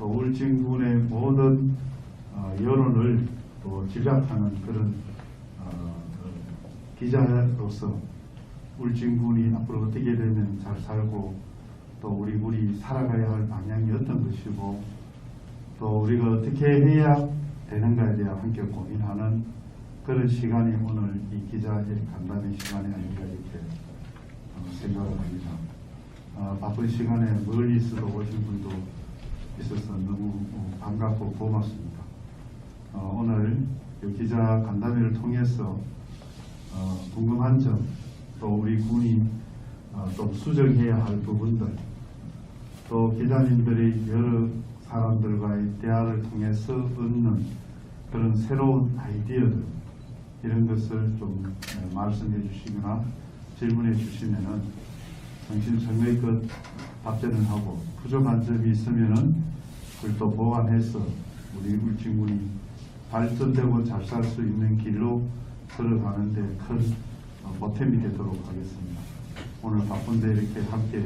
또 울진군의 모든 여론을 또 집약하는 그런 기자로서 울진군이 앞으로 어떻게 되면 잘 살고 또 우리 살아가야 할 방향이 어떤 것이고 또 우리가 어떻게 해야 되는가에 대해 함께 고민하는 그런 시간이 오늘 이 기자의 간담회 시간이 아닌가 이렇게 생각을 합니다. 바쁜 시간에 멀리서도 오신 분도 있어서 너무 반갑고 고맙습니다. 오늘 이 기자 간담회를 통해서 궁금한 점, 또 우리 군이 좀 수정해야 할 부분들, 또 기자님들이 여러 사람들과의 대화를 통해서 얻는 그런 새로운 아이디어들, 이런 것을 좀 말씀해 주시거나 질문해 주시면은 정신성의껏 답변을 하고 부족한 점이 있으면은 그걸 또 보완해서 우리 울진군이 발전되고 잘 살 수 있는 길로 걸어가는데 큰 보탬이 되도록 하겠습니다. 오늘 바쁜데 이렇게 함께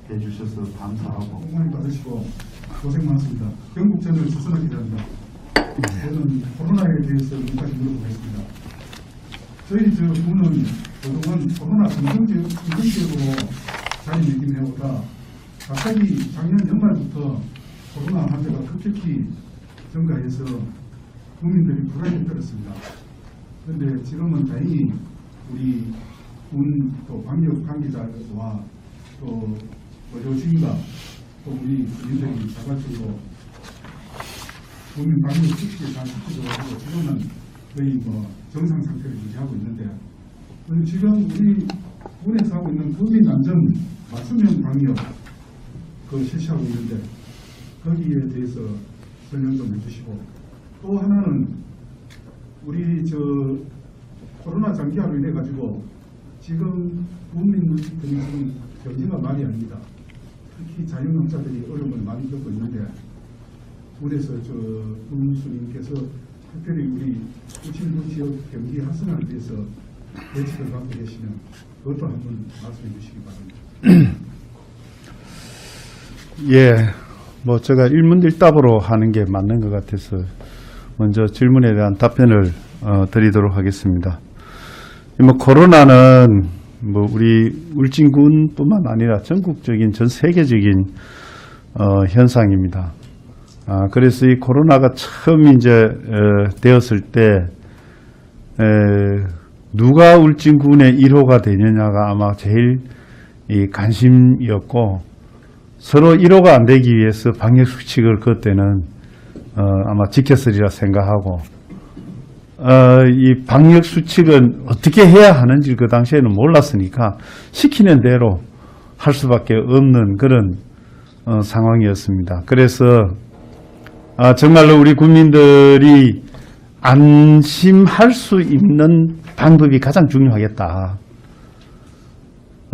해주셔서 감사하고. 공무원 받으시고 고생 많습니다. 경북전을 주선하 기자입니다. 저는 코로나에 대해서 여기까지 물어보겠습니다. 저희 군은 그동안 코로나 긍정적으로 자리매김해 오다 갑자기 작년 연말부터 코로나 환자가 급격히 증가해서 국민들이 불안에 떨었습니다. 그런데 지금은 다행히 우리 군 또 방역 관계자와 또 의료진과 또 우리 국민들이 자발적으로 국민 방역 수칙에 잘 지키도록 하고 지금은 거의 정상 상태를 유지하고 있는데 지금 우리 군에서 하고 있는 국민 안전 맞춤형 방역 실시하고 있는데 거기에 대해서 설명 좀 해주시고 또 하나는 우리 코로나 장기화로 인해 가지고 지금 국민들이 지금 경제가 말이 아닙니다. 특히 자영업자들이 어려움을 많이 겪고 있는데 군에서 군수님께서 특별히 우리 울진군 지역 경기 활성화를 위해서 대책을 갖고 계시면 그것도 한번 말씀해 주시기 바랍니다. 예, 제가 일문일답으로 하는 게 맞는 것 같아서 먼저 질문에 대한 답변을 드리도록 하겠습니다. 코로나는 우리 울진군뿐만 아니라 전국적인 전 세계적인 현상입니다. 그래서 이 코로나가 처음 되었을 때 누가 울진군의 1호가 되느냐가 아마 제일 관심이었고 서로 1호가 안 되기 위해서 방역 수칙을 그때는 아마 지켰으리라 생각하고 이 방역 수칙은 어떻게 해야 하는지 그 당시에는 몰랐으니까 시키는 대로 할 수밖에 없는 그런 상황이었습니다. 그래서 정말로 우리 국민들이 안심할 수 있는 방법이 가장 중요하겠다.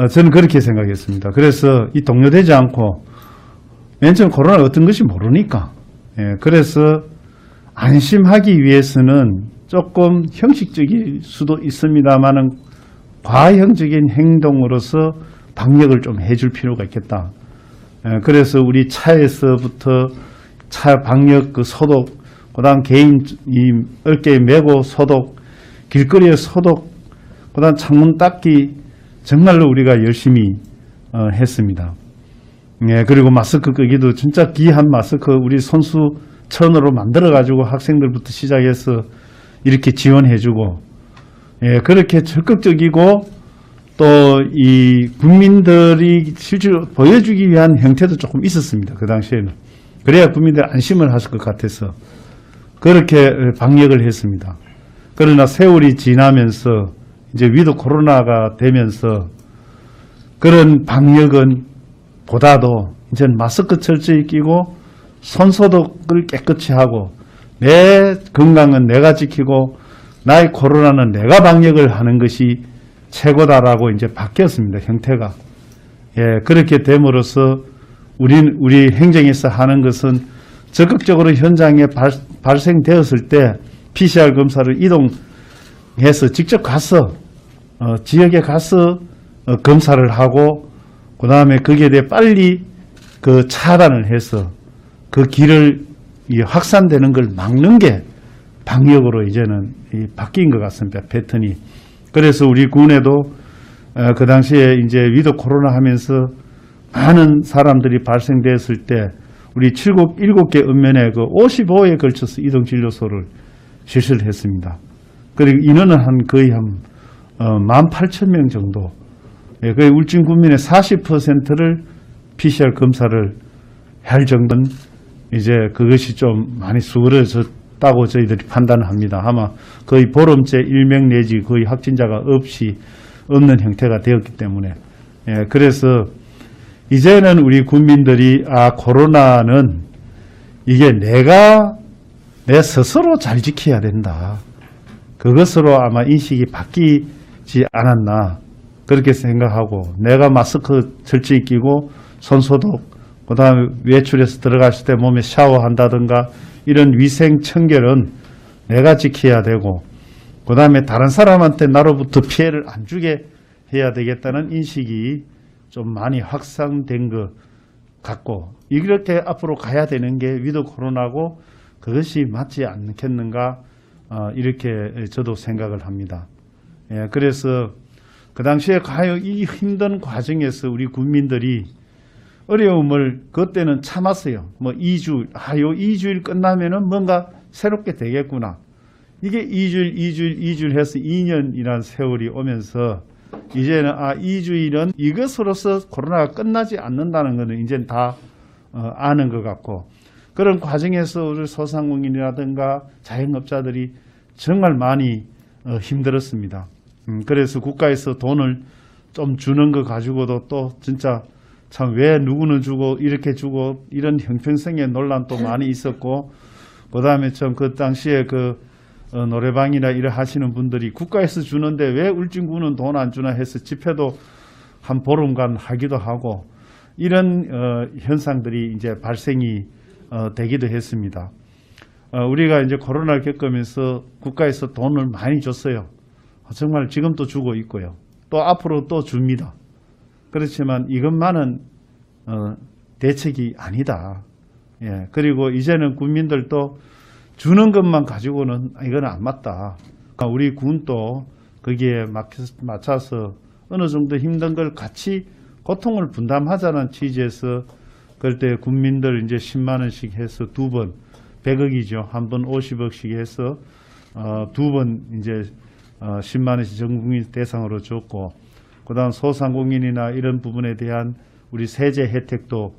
저는 그렇게 생각했습니다. 그래서 이 동요되지 않고 맨 처음 코로나가 어떤 것이 모르니까 그래서 안심하기 위해서는 조금 형식적일 수도 있습니다만은 과형적인 행동으로서 방역을 좀 해줄 필요가 있겠다. 그래서 우리 차에서부터 차 방역 소독, 그다음 개인 어깨에 메고 소독, 길거리에 소독, 그다음 창문 닦기 정말로 우리가 열심히 했습니다. 그리고 마스크 끄기도 진짜 귀한 마스크 우리 손수천으로 만들어 가지고 학생들부터 시작해서 이렇게 지원해주고 그렇게 적극적이고 또 이 국민들이 실제로 보여주기 위한 형태도 조금 있었습니다. 그 당시에는. 그래야 국민들이 안심을 하실 것 같아서 그렇게 방역을 했습니다. 그러나 세월이 지나면서 이제 위드 코로나가 되면서 그런 방역은 보다도 이제 마스크 철저히 끼고 손소독을 깨끗이 하고 내 건강은 내가 지키고 나의 코로나는 내가 방역을 하는 것이 최고다라고 이제 바뀌었습니다. 형태가. 그렇게 됨으로써 우리 행정에서 하는 것은 적극적으로 현장에 발생되었을 때 PCR 검사를 이동해서 직접 가서 지역에 가서 검사를 하고 그 다음에 거기에 대해 빨리 차단을 해서 그 길을 확산되는 걸 막는 게 방역으로 이제는 바뀐 것 같습니다. 패턴이. 그래서 우리 군에도 그 당시에 이제 위드 코로나 하면서 많은 사람들이 발생됐을 때 우리 7개 읍면에 그 55회에 걸쳐서 이동진료소를 실시를 했습니다. 그리고 인원은 거의 한 18,000명 정도. 거의 울진 군민의 40%를 PCR 검사를 할 정도는 이제 그것이 좀 많이 수그러졌다고 저희들이 판단합니다. 아마 거의 보름째 1명 내지 거의 확진자가 없는 형태가 되었기 때문에. 그래서 이제는 우리 국민들이 코로나는 이게 내 스스로 잘 지켜야 된다. 그것으로 아마 인식이 바뀌지 않았나 그렇게 생각하고 내가 마스크 철저히 끼고 손소독 그 다음에 외출해서 들어갔을 때 몸에 샤워한다든가 이런 위생 청결은 내가 지켜야 되고 그 다음에 다른 사람한테 나로부터 피해를 안 주게 해야 되겠다는 인식이 좀 많이 확산된 것 같고 이렇게 앞으로 가야 되는 게 위드 코로나고 그것이 맞지 않겠는가 이렇게 저도 생각을 합니다. 그래서 그 당시에 이 힘든 과정에서 우리 국민들이 어려움을 그때는 참았어요. 뭐 2주, 요 2주일 끝나면은 뭔가 새롭게 되겠구나. 이게 2주일 해서 2년이라는 세월이 오면서 이제는 2주일은 이것으로서 코로나가 끝나지 않는다는 것은 이제는 다 아는 것 같고 그런 과정에서 우리 소상공인이라든가 자영업자들이 정말 많이 힘들었습니다. 그래서 국가에서 돈을 좀 주는 거 가지고도 또 진짜 참 왜 누구는 주고 이렇게 주고 이런 형평성의 논란도 많이 있었고 그 다음에 참 그 당시에 노래방이나 이래 하시는 분들이 국가에서 주는데 왜 울진군은 돈 안 주나 해서 집회도 한 보름간 하기도 하고 이런 현상들이 이제 발생이 되기도 했습니다. 우리가 이제 코로나를 겪으면서 국가에서 돈을 많이 줬어요. 정말 지금도 주고 있고요. 또 앞으로 또 줍니다. 그렇지만 이것만은 대책이 아니다. 그리고 이제는 국민들도 주는 것만 가지고는 이건 안 맞다. 우리 군도 거기에 맞춰서 어느 정도 힘든 걸 같이 고통을 분담하자는 취지에서 그때 국민들 이제 10만 원씩 해서 두 번 100억이죠. 한 번 50억씩 해서 두 번 이제 10만 원씩 전 국민 대상으로 줬고 그다음 소상공인이나 이런 부분에 대한 우리 세제 혜택도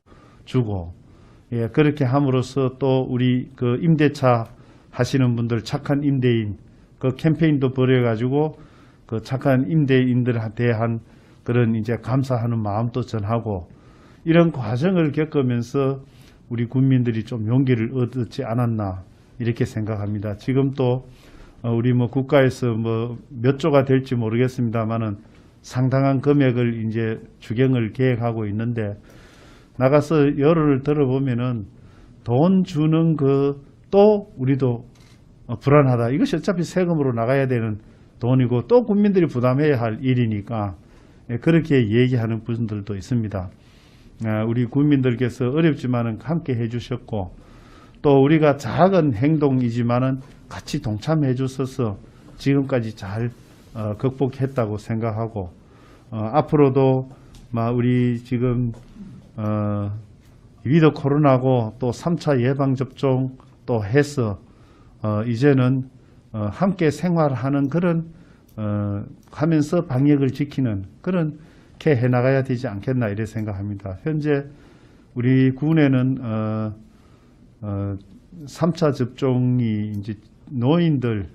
주고 그렇게 함으로써 또 우리 그 임대차 하시는 분들 착한 임대인 그 캠페인도 벌여가지고 그 착한 임대인들한테 대한 그런 이제 감사하는 마음도 전하고 이런 과정을 겪으면서 우리 국민들이 좀 용기를 얻지 않았나 이렇게 생각합니다. 지금 또 우리 국가에서 몇 조가 될지 모르겠습니다만은 상당한 금액을 이제 추경을 계획하고 있는데 나가서 여론을 들어보면은 돈 주는 또 우리도 불안하다. 이것이 어차피 세금으로 나가야 되는 돈이고 또 국민들이 부담해야 할 일이니까 그렇게 얘기하는 분들도 있습니다. 우리 국민들께서 어렵지만은 함께 해주셨고 또 우리가 작은 행동이지만은 같이 동참해 주셔서 지금까지 잘 극복했다고 생각하고 앞으로도 우리 지금 위드 코로나고 또 3차 예방접종 또 해서 이제는 함께 생활하는 그런 하면서 방역을 지키는 그렇게 해나가야 되지 않겠나 이렇게 생각합니다. 현재 우리 군에는 3차 접종이 이제 노인들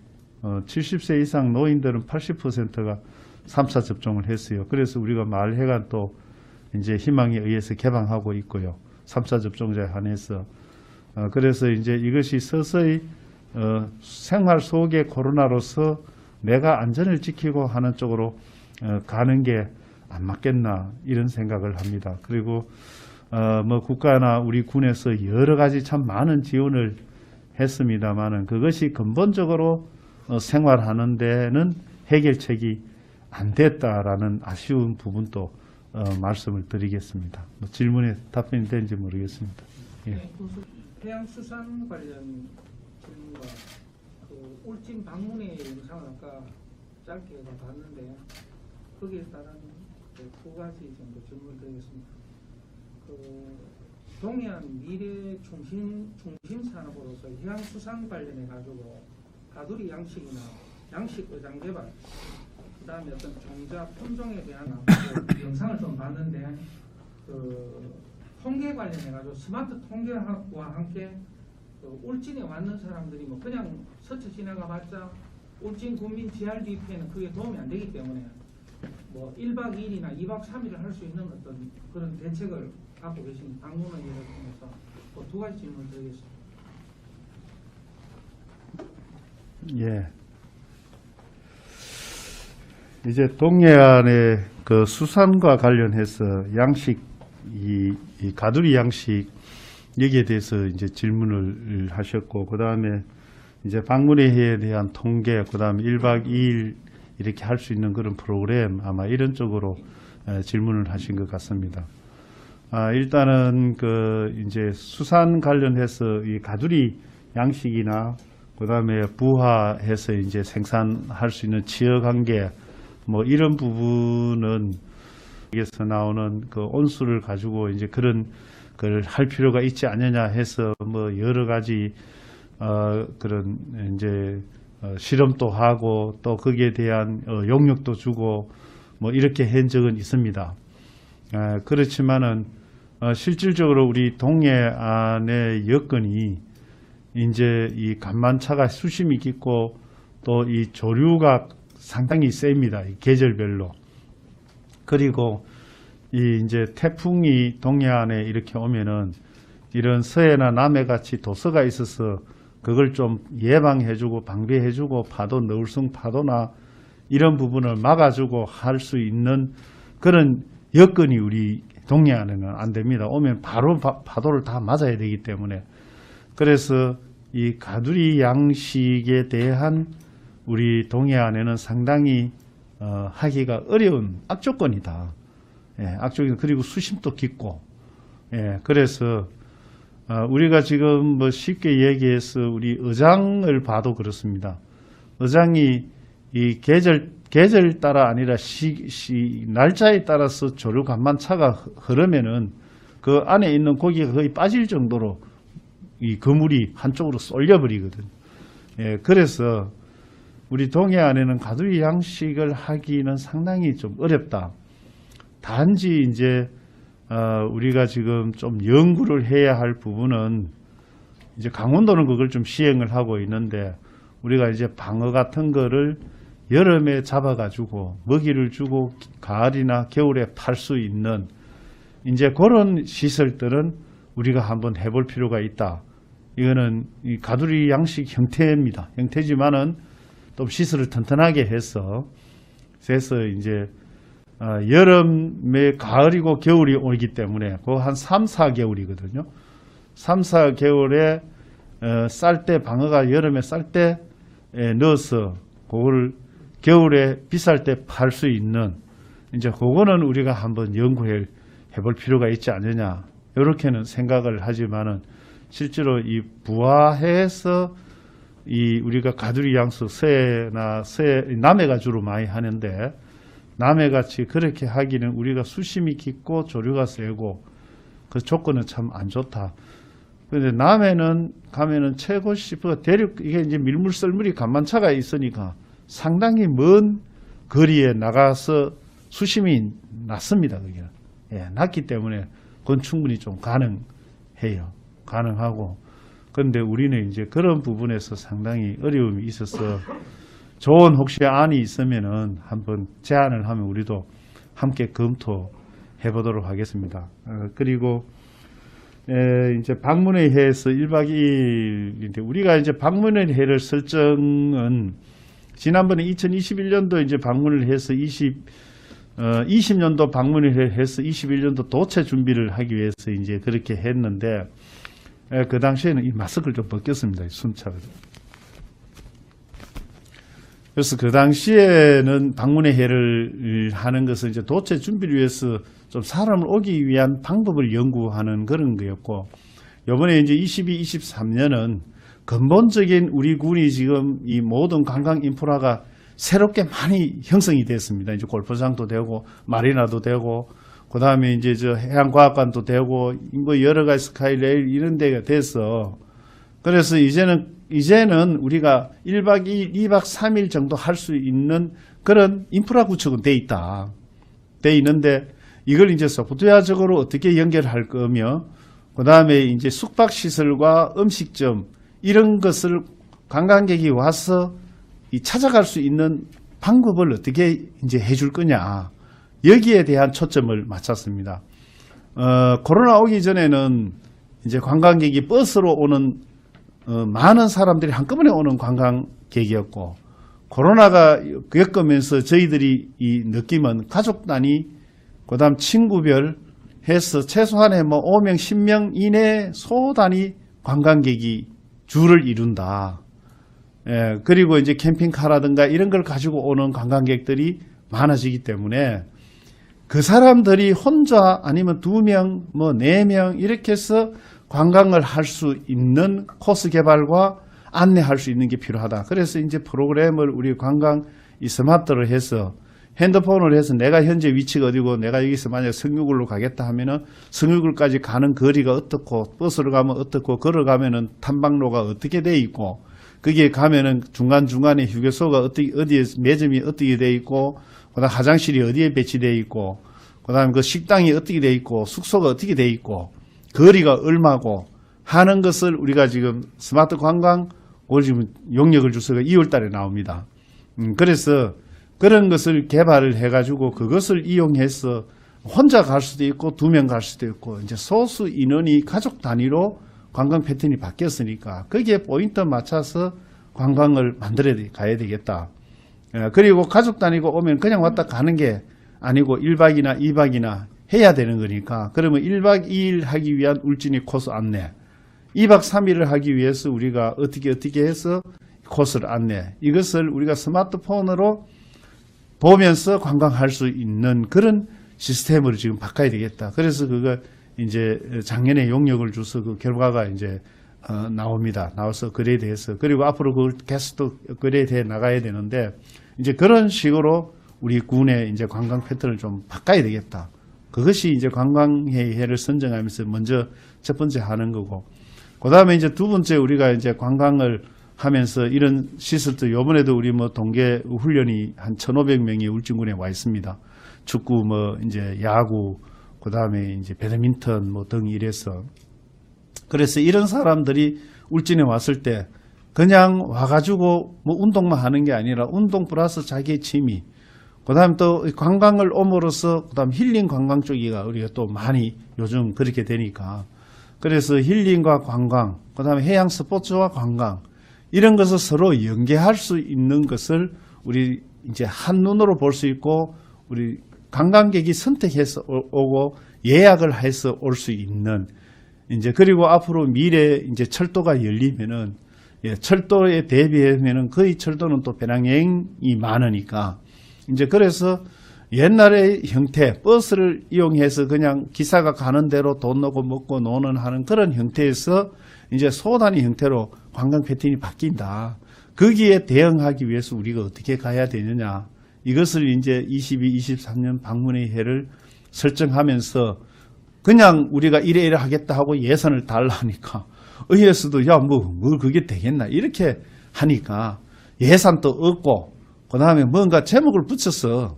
70세 이상 노인들은 80%가 3차 접종을 했어요. 그래서 우리가 마을회관 또 이제 희망에 의해서 개방하고 있고요. 3차 접종자에 한해서 그래서 이제 이것이 서서히 생활 속의 코로나로서 내가 안전을 지키고 하는 쪽으로 가는 게 안 맞겠나 이런 생각을 합니다. 그리고 국가나 우리 군에서 여러 가지 참 많은 지원을 했습니다만은 그것이 근본적으로 생활하는 데는 해결책이 안 됐다라는 아쉬운 부분도 말씀을 드리겠습니다. 질문에 답변이 되는지 모르겠습니다. 예. 해양수산 관련 질문과 그 울진 방문의 영상을 아까 짧게 봤는데 거기에 따른 두 가지 정도 질문을 드리겠습니다. 그 동해안 미래 중심 산업으로서 해양수산 관련해 가지고 가두리 양식이나 양식 의장 개발, 그다음에 어떤 종자 품종에 대한 그 영상을 좀 봤는데 그 통계 관련해 가지고 스마트 통계와 함께 그 울진에 왔는 사람들이 뭐 그냥 스쳐 지나가봤자 울진 국민 GRDP에는 그게 도움이 안 되기 때문에 뭐 1박 2일이나 2박 3일을 할 수 있는 어떤 그런 대책을 갖고 계신 방문을 예를 통해서 두 가지 질문을 드리겠습니다. 예. 이제 동해안의 그 수산과 관련해서 양식, 이 가두리 양식 여기에 대해서 이제 질문을 하셨고, 그 다음에 이제 방문의 해에 대한 통계, 그 다음에 1박 2일 이렇게 할 수 있는 그런 프로그램, 아마 이런 쪽으로 질문을 하신 것 같습니다. 일단은 그 이제 수산 관련해서 이 가두리 양식이나 그 다음에 부화해서 이제 생산할 수 있는 지역 관계, 뭐 이런 부분은 여기서 나오는 그 온수를 가지고 이제 그런 걸 할 필요가 있지 않느냐 해서 뭐 여러 가지 그런 이제 실험도 하고 또 거기에 대한 용역도 주고 뭐 이렇게 한 적은 있습니다. 그렇지만은 실질적으로 우리 동해안의 여건이 이제 이 간만차가 수심이 깊고 또 이 조류가 상당히 셉니다. 이 계절별로. 그리고 이 이제 태풍이 동해안에 이렇게 오면은 이런 서해나 남해 같이 도서가 있어서 그걸 좀 예방해주고 방비해주고 파도, 너울성 파도나 이런 부분을 막아주고 할 수 있는 그런 여건이 우리 동해안에는 안 됩니다. 오면 바로 파도를 다 맞아야 되기 때문에. 그래서 이 가두리 양식에 대한 우리 동해안에는 상당히 하기가 어려운 악조건이다. 악조건, 그리고 수심도 깊고. 그래서 우리가 지금 뭐 쉽게 얘기해서 우리 어장을 봐도 그렇습니다. 어장이 이 계절 따라 아니라 날짜에 따라서 조류 간만차가 흐르면은 그 안에 있는 고기가 거의 빠질 정도로 이 그물이 한쪽으로 쏠려버리거든. 그래서 우리 동해안에는 가두리 양식을 하기는 상당히 좀 어렵다. 단지 이제 우리가 지금 좀 연구를 해야 할 부분은 이제 강원도는 그걸 좀 시행을 하고 있는데 우리가 이제 방어 같은 거를 여름에 잡아가지고 먹이를 주고 가을이나 겨울에 팔 수 있는 이제 그런 시설들은 우리가 한번 해볼 필요가 있다. 이거는 이 가두리 양식 형태입니다. 형태지만은 또 시설을 튼튼하게 해서 이제 여름에 가을이고 겨울이 오기 때문에 그 한 3, 4개월이거든요. 3, 4개월에 쌀 때 방어가 여름에 쌀 때 넣어서 그걸 겨울에 비쌀 때 팔 수 있는 이제 그거는 우리가 한번 연구해 볼 필요가 있지 않느냐 이렇게는 생각을 하지만은 실제로 이 부화해서 이 우리가 가두리 양식 서해 남해가 주로 많이 하는데 남해같이 그렇게 하기는 우리가 수심이 깊고 조류가 세고 그 조건은 참 안 좋다. 그런데 남해는 가면은 최고 싶어 대륙 이게 이제 밀물 썰물이 간만차가 있으니까 상당히 먼 거리에 나가서 수심이 낮습니다. 그게 낮기 때문에 그건 충분히 좀 가능해요. 가능하고. 그런데 우리는 이제 그런 부분에서 상당히 어려움이 있어서 좋은 혹시 안이 있으면은 한번 제안을 하면 우리도 함께 검토해 보도록 하겠습니다. 그리고 이제 방문의 해에서 1박 2일인데 우리가 이제 방문의 해를 설정은 지난번에 2021년도 이제 방문을 해서 20년도 방문을 해서 21년도 도체 준비를 하기 위해서 이제 그렇게 했는데 그 당시에는 이 마스크를 좀 벗겼습니다. 순차가. 그래서 그 당시에는 방문의 해를 하는 것은 이제 도체 준비를 위해서 좀 사람을 오기 위한 방법을 연구하는 그런 거였고 요번에 이제 22, 23년은 근본적인 우리 군이 지금 이 모든 관광 인프라가 새롭게 많이 형성이 됐습니다. 이제 골프장도 되고 마리나도 되고 그 다음에 이제 저 해양과학관도 되고 뭐 여러 가지 스카이레일 이런 데가 돼서 그래서 이제는 우리가 1박 2일, 2박 3일 정도 할 수 있는 그런 인프라 구축은 돼 있다. 돼 있는데 이걸 이제 소프트웨어적으로 어떻게 연결할 거며 그 다음에 이제 숙박시설과 음식점 이런 것을 관광객이 와서 찾아갈 수 있는 방법을 어떻게 이제 해줄 거냐. 여기에 대한 초점을 맞췄습니다. 코로나 오기 전에는 이제 관광객이 버스로 오는 많은 사람들이 한꺼번에 오는 관광객이었고 코로나가 겪으면서 저희들이 이 느낌은 가족 단위 그다음 친구별 해서 최소한의 뭐 5명, 10명 이내 소단위 관광객이 주를 이룬다. 예, 그리고 이제 캠핑카라든가 이런 걸 가지고 오는 관광객들이 많아지기 때문에 그 사람들이 혼자 아니면 2명, 뭐 4명 이렇게 해서 관광을 할 수 있는 코스 개발과 안내할 수 있는 게 필요하다. 그래서 이제 프로그램을 우리 관광 이 스마트를 해서 핸드폰을 해서 내가 현재 위치가 어디고 내가 여기서 만약 성유굴로 가겠다 하면은 성유굴까지 가는 거리가 어떻고 버스로 가면 어떻고 걸어가면은 탐방로가 어떻게 돼 있고 거기에 가면은 중간중간에 휴게소가 어디에 매점이 어떻게 돼 있고 그다음 화장실이 어디에 배치돼 있고 그다음 그 식당이 어떻게 돼 있고 숙소가 어떻게 돼 있고 거리가 얼마고 하는 것을 우리가 지금 스마트 관광 올 지금 용역을 주서가 2월 달에 나옵니다. 그래서 그런 것을 개발을 해가지고 그것을 이용해서 혼자 갈 수도 있고 2명 갈 수도 있고 이제 소수 인원이 가족 단위로 관광 패턴이 바뀌었으니까 거기에 포인트 맞춰서 관광을 만들어 가야 되겠다. 그리고 가족 단위고 오면 그냥 왔다 가는 게 아니고 1박이나 2박이나 해야 되는 거니까 그러면 1박 2일 하기 위한 울진이 코스 안내 2박 3일을 하기 위해서 우리가 어떻게 해서 코스를 안내 이것을 우리가 스마트폰으로 보면서 관광할 수 있는 그런 시스템으로 지금 바꿔야 되겠다. 그래서 그거 이제 작년에 용역을 줘서 그 결과가 이제 나옵니다. 나와서 그에 대해서 그리고 앞으로 그걸 계속 업그레이드 해 나가야 되는데 이제 그런 식으로 우리 군의 이제 관광 패턴을 좀 바꿔야 되겠다. 그것이 이제 관광회의를 선정하면서 먼저 첫 번째 하는 거고 그 다음에 이제 두 번째 우리가 이제 관광을 하면서 이런 시설도 요번에도 우리 뭐 동계 훈련이 한 1,500명이 울진군에 와 있습니다. 축구 뭐 이제 야구 그다음에 이제 배드민턴 뭐 등 이래서 그래서 이런 사람들이 울진에 왔을 때 그냥 와가지고 뭐 운동만 하는 게 아니라 운동 플러스 자기의 취미 그다음 또 관광을 옴으로써 그다음 힐링 관광 쪽이가 우리가 또 많이 요즘 그렇게 되니까 그래서 힐링과 관광 그다음에 해양 스포츠와 관광 이런 것을 서로 연계할 수 있는 것을 우리 이제 한눈으로 볼 수 있고 우리 관광객이 선택해서 오고 예약을 해서 올 수 있는 이제 그리고 앞으로 미래 이제 철도가 열리면은 철도에 대비하면은 거의 철도는 또 배낭여행이 많으니까 이제 그래서 옛날의 형태 버스를 이용해서 그냥 기사가 가는 대로 돈 넣고 먹고 노는 하는 그런 형태에서 이제 소단위 형태로 관광 패턴이 바뀐다. 거기에 대응하기 위해서 우리가 어떻게 가야 되느냐. 이것을 이제 22, 23년 방문의 해를 설정하면서 그냥 우리가 이래 하겠다 하고 예산을 달라니까 의회에서도 야 뭘 그게 되겠나 이렇게 하니까 예산도 없고 그 다음에 뭔가 제목을 붙여서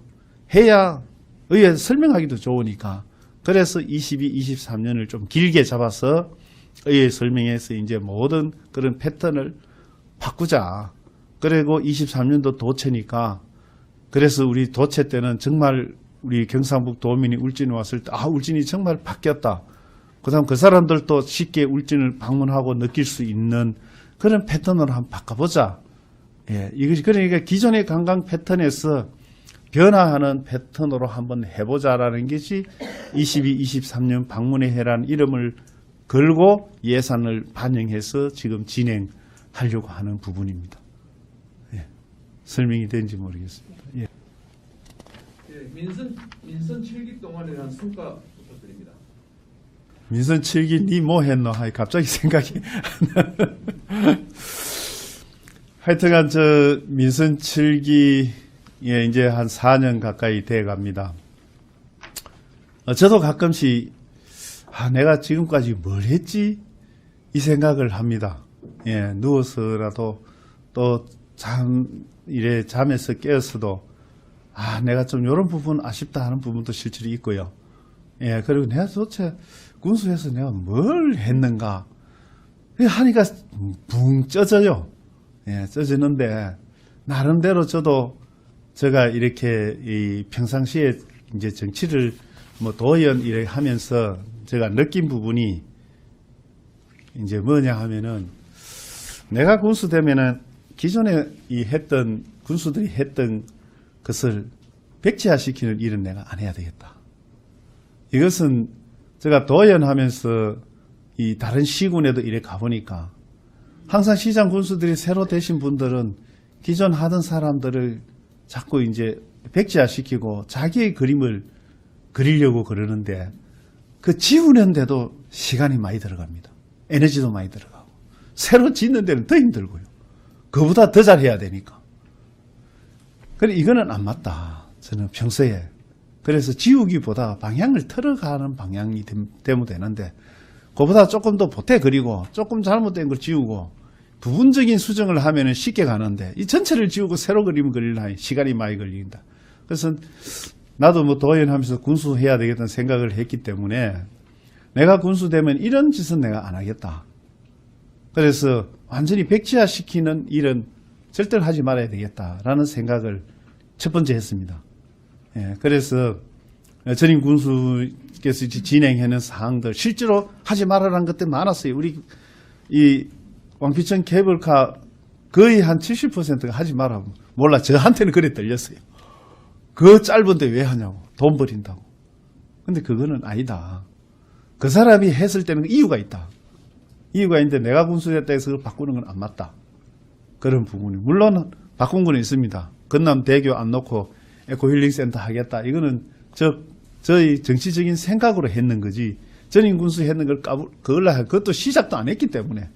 해야 의회에서 설명하기도 좋으니까 그래서 22, 23년을 좀 길게 잡아서 의회 설명해서 이제 모든 그런 패턴을 바꾸자. 그리고 23년도 도체니까 그래서 우리 도체 때는 정말 우리 경상북 도민이 울진에 왔을 때 울진이 정말 바뀌었다. 그다음 그 사람들도 쉽게 울진을 방문하고 느낄 수 있는 그런 패턴으로 한번 바꿔보자. 이것이 그러니까 기존의 관광 패턴에서 변화하는 패턴으로 한번 해보자라는 것이 22, 23년 방문의 해라는 이름을 걸고 예산을 반영해서 지금 진행하려고 하는 부분입니다. 설명이 된지 모르겠습니다. 민선 7기 동안에 대한 성과 부탁드립니다. 민선 7기 니 뭐 했노? 하이 갑자기 생각이 하여튼간 저 민선 7기에 이제 한 4년 가까이 돼 갑니다. 저도 가끔씩 내가 지금까지 뭘 했지? 이 생각을 합니다. 예, 누워서라도 또 잠에서 깨어서도 내가 좀 이런 부분 아쉽다 하는 부분도 실제로 있고요. 예, 그리고 내가 도대체 군수에서 내가 뭘 했는가 하니까 붕 쪄져요. 예, 쪄지는데 나름대로 제가 이렇게 이 평상시에 이제 정치를 뭐 도의원 이렇게 하면서 제가 느낀 부분이 이제 뭐냐 하면은 내가 군수 되면은 기존에 군수들이 했던 것을 백지화시키는 일은 내가 안 해야 되겠다. 이것은 제가 도의원 하면서 이 다른 시군에도 이래 가보니까 항상 시장 군수들이 새로 되신 분들은 기존 하던 사람들을 자꾸 이제 백지화시키고 자기의 그림을 그리려고 그러는데 그 지우는데도 시간이 많이 들어갑니다. 에너지도 많이 들어가고 새로 짓는 데는 더 힘들고요. 그보다 더 잘해야 되니까. 그래 이거는 안 맞다. 저는 평소에. 그래서 지우기보다 방향을 틀어가는 방향이 되면 되는데 그보다 조금 더 보태 그리고 조금 잘못된 걸 지우고 부분적인 수정을 하면 쉽게 가는데 이 전체를 지우고 새로 그림을 그리려니 시간이 많이 걸린다. 그래서 나도 뭐 도의원 하면서 군수해야 되겠다는 생각을 했기 때문에 내가 군수 되면 이런 짓은 내가 안 하겠다. 그래서 완전히 백지화시키는 일은 절대로 하지 말아야 되겠다라는 생각을 첫 번째 했습니다. 예, 그래서 전임 군수께서 진행하는 사항들 실제로 하지 말아라는 것들 많았어요. 우리 이 왕피천 케이블카 거의 한 70%가 하지 마라. 몰라 저한테는 그래 들렸어요. 그 짧은데 왜 하냐고. 돈 버린다고. 근데 그거는 아니다. 그 사람이 했을 때는 이유가 있다. 이유가 있는데 내가 군수됐다 해서 그걸 바꾸는 건 안 맞다. 그런 부분이. 물론 바꾼 건 있습니다. 건남대교 안 놓고 에코힐링센터 하겠다. 이거는 저희 정치적인 생각으로 했는 거지. 전임 군수 했는 걸 그것도 시작도 안 했기 때문에.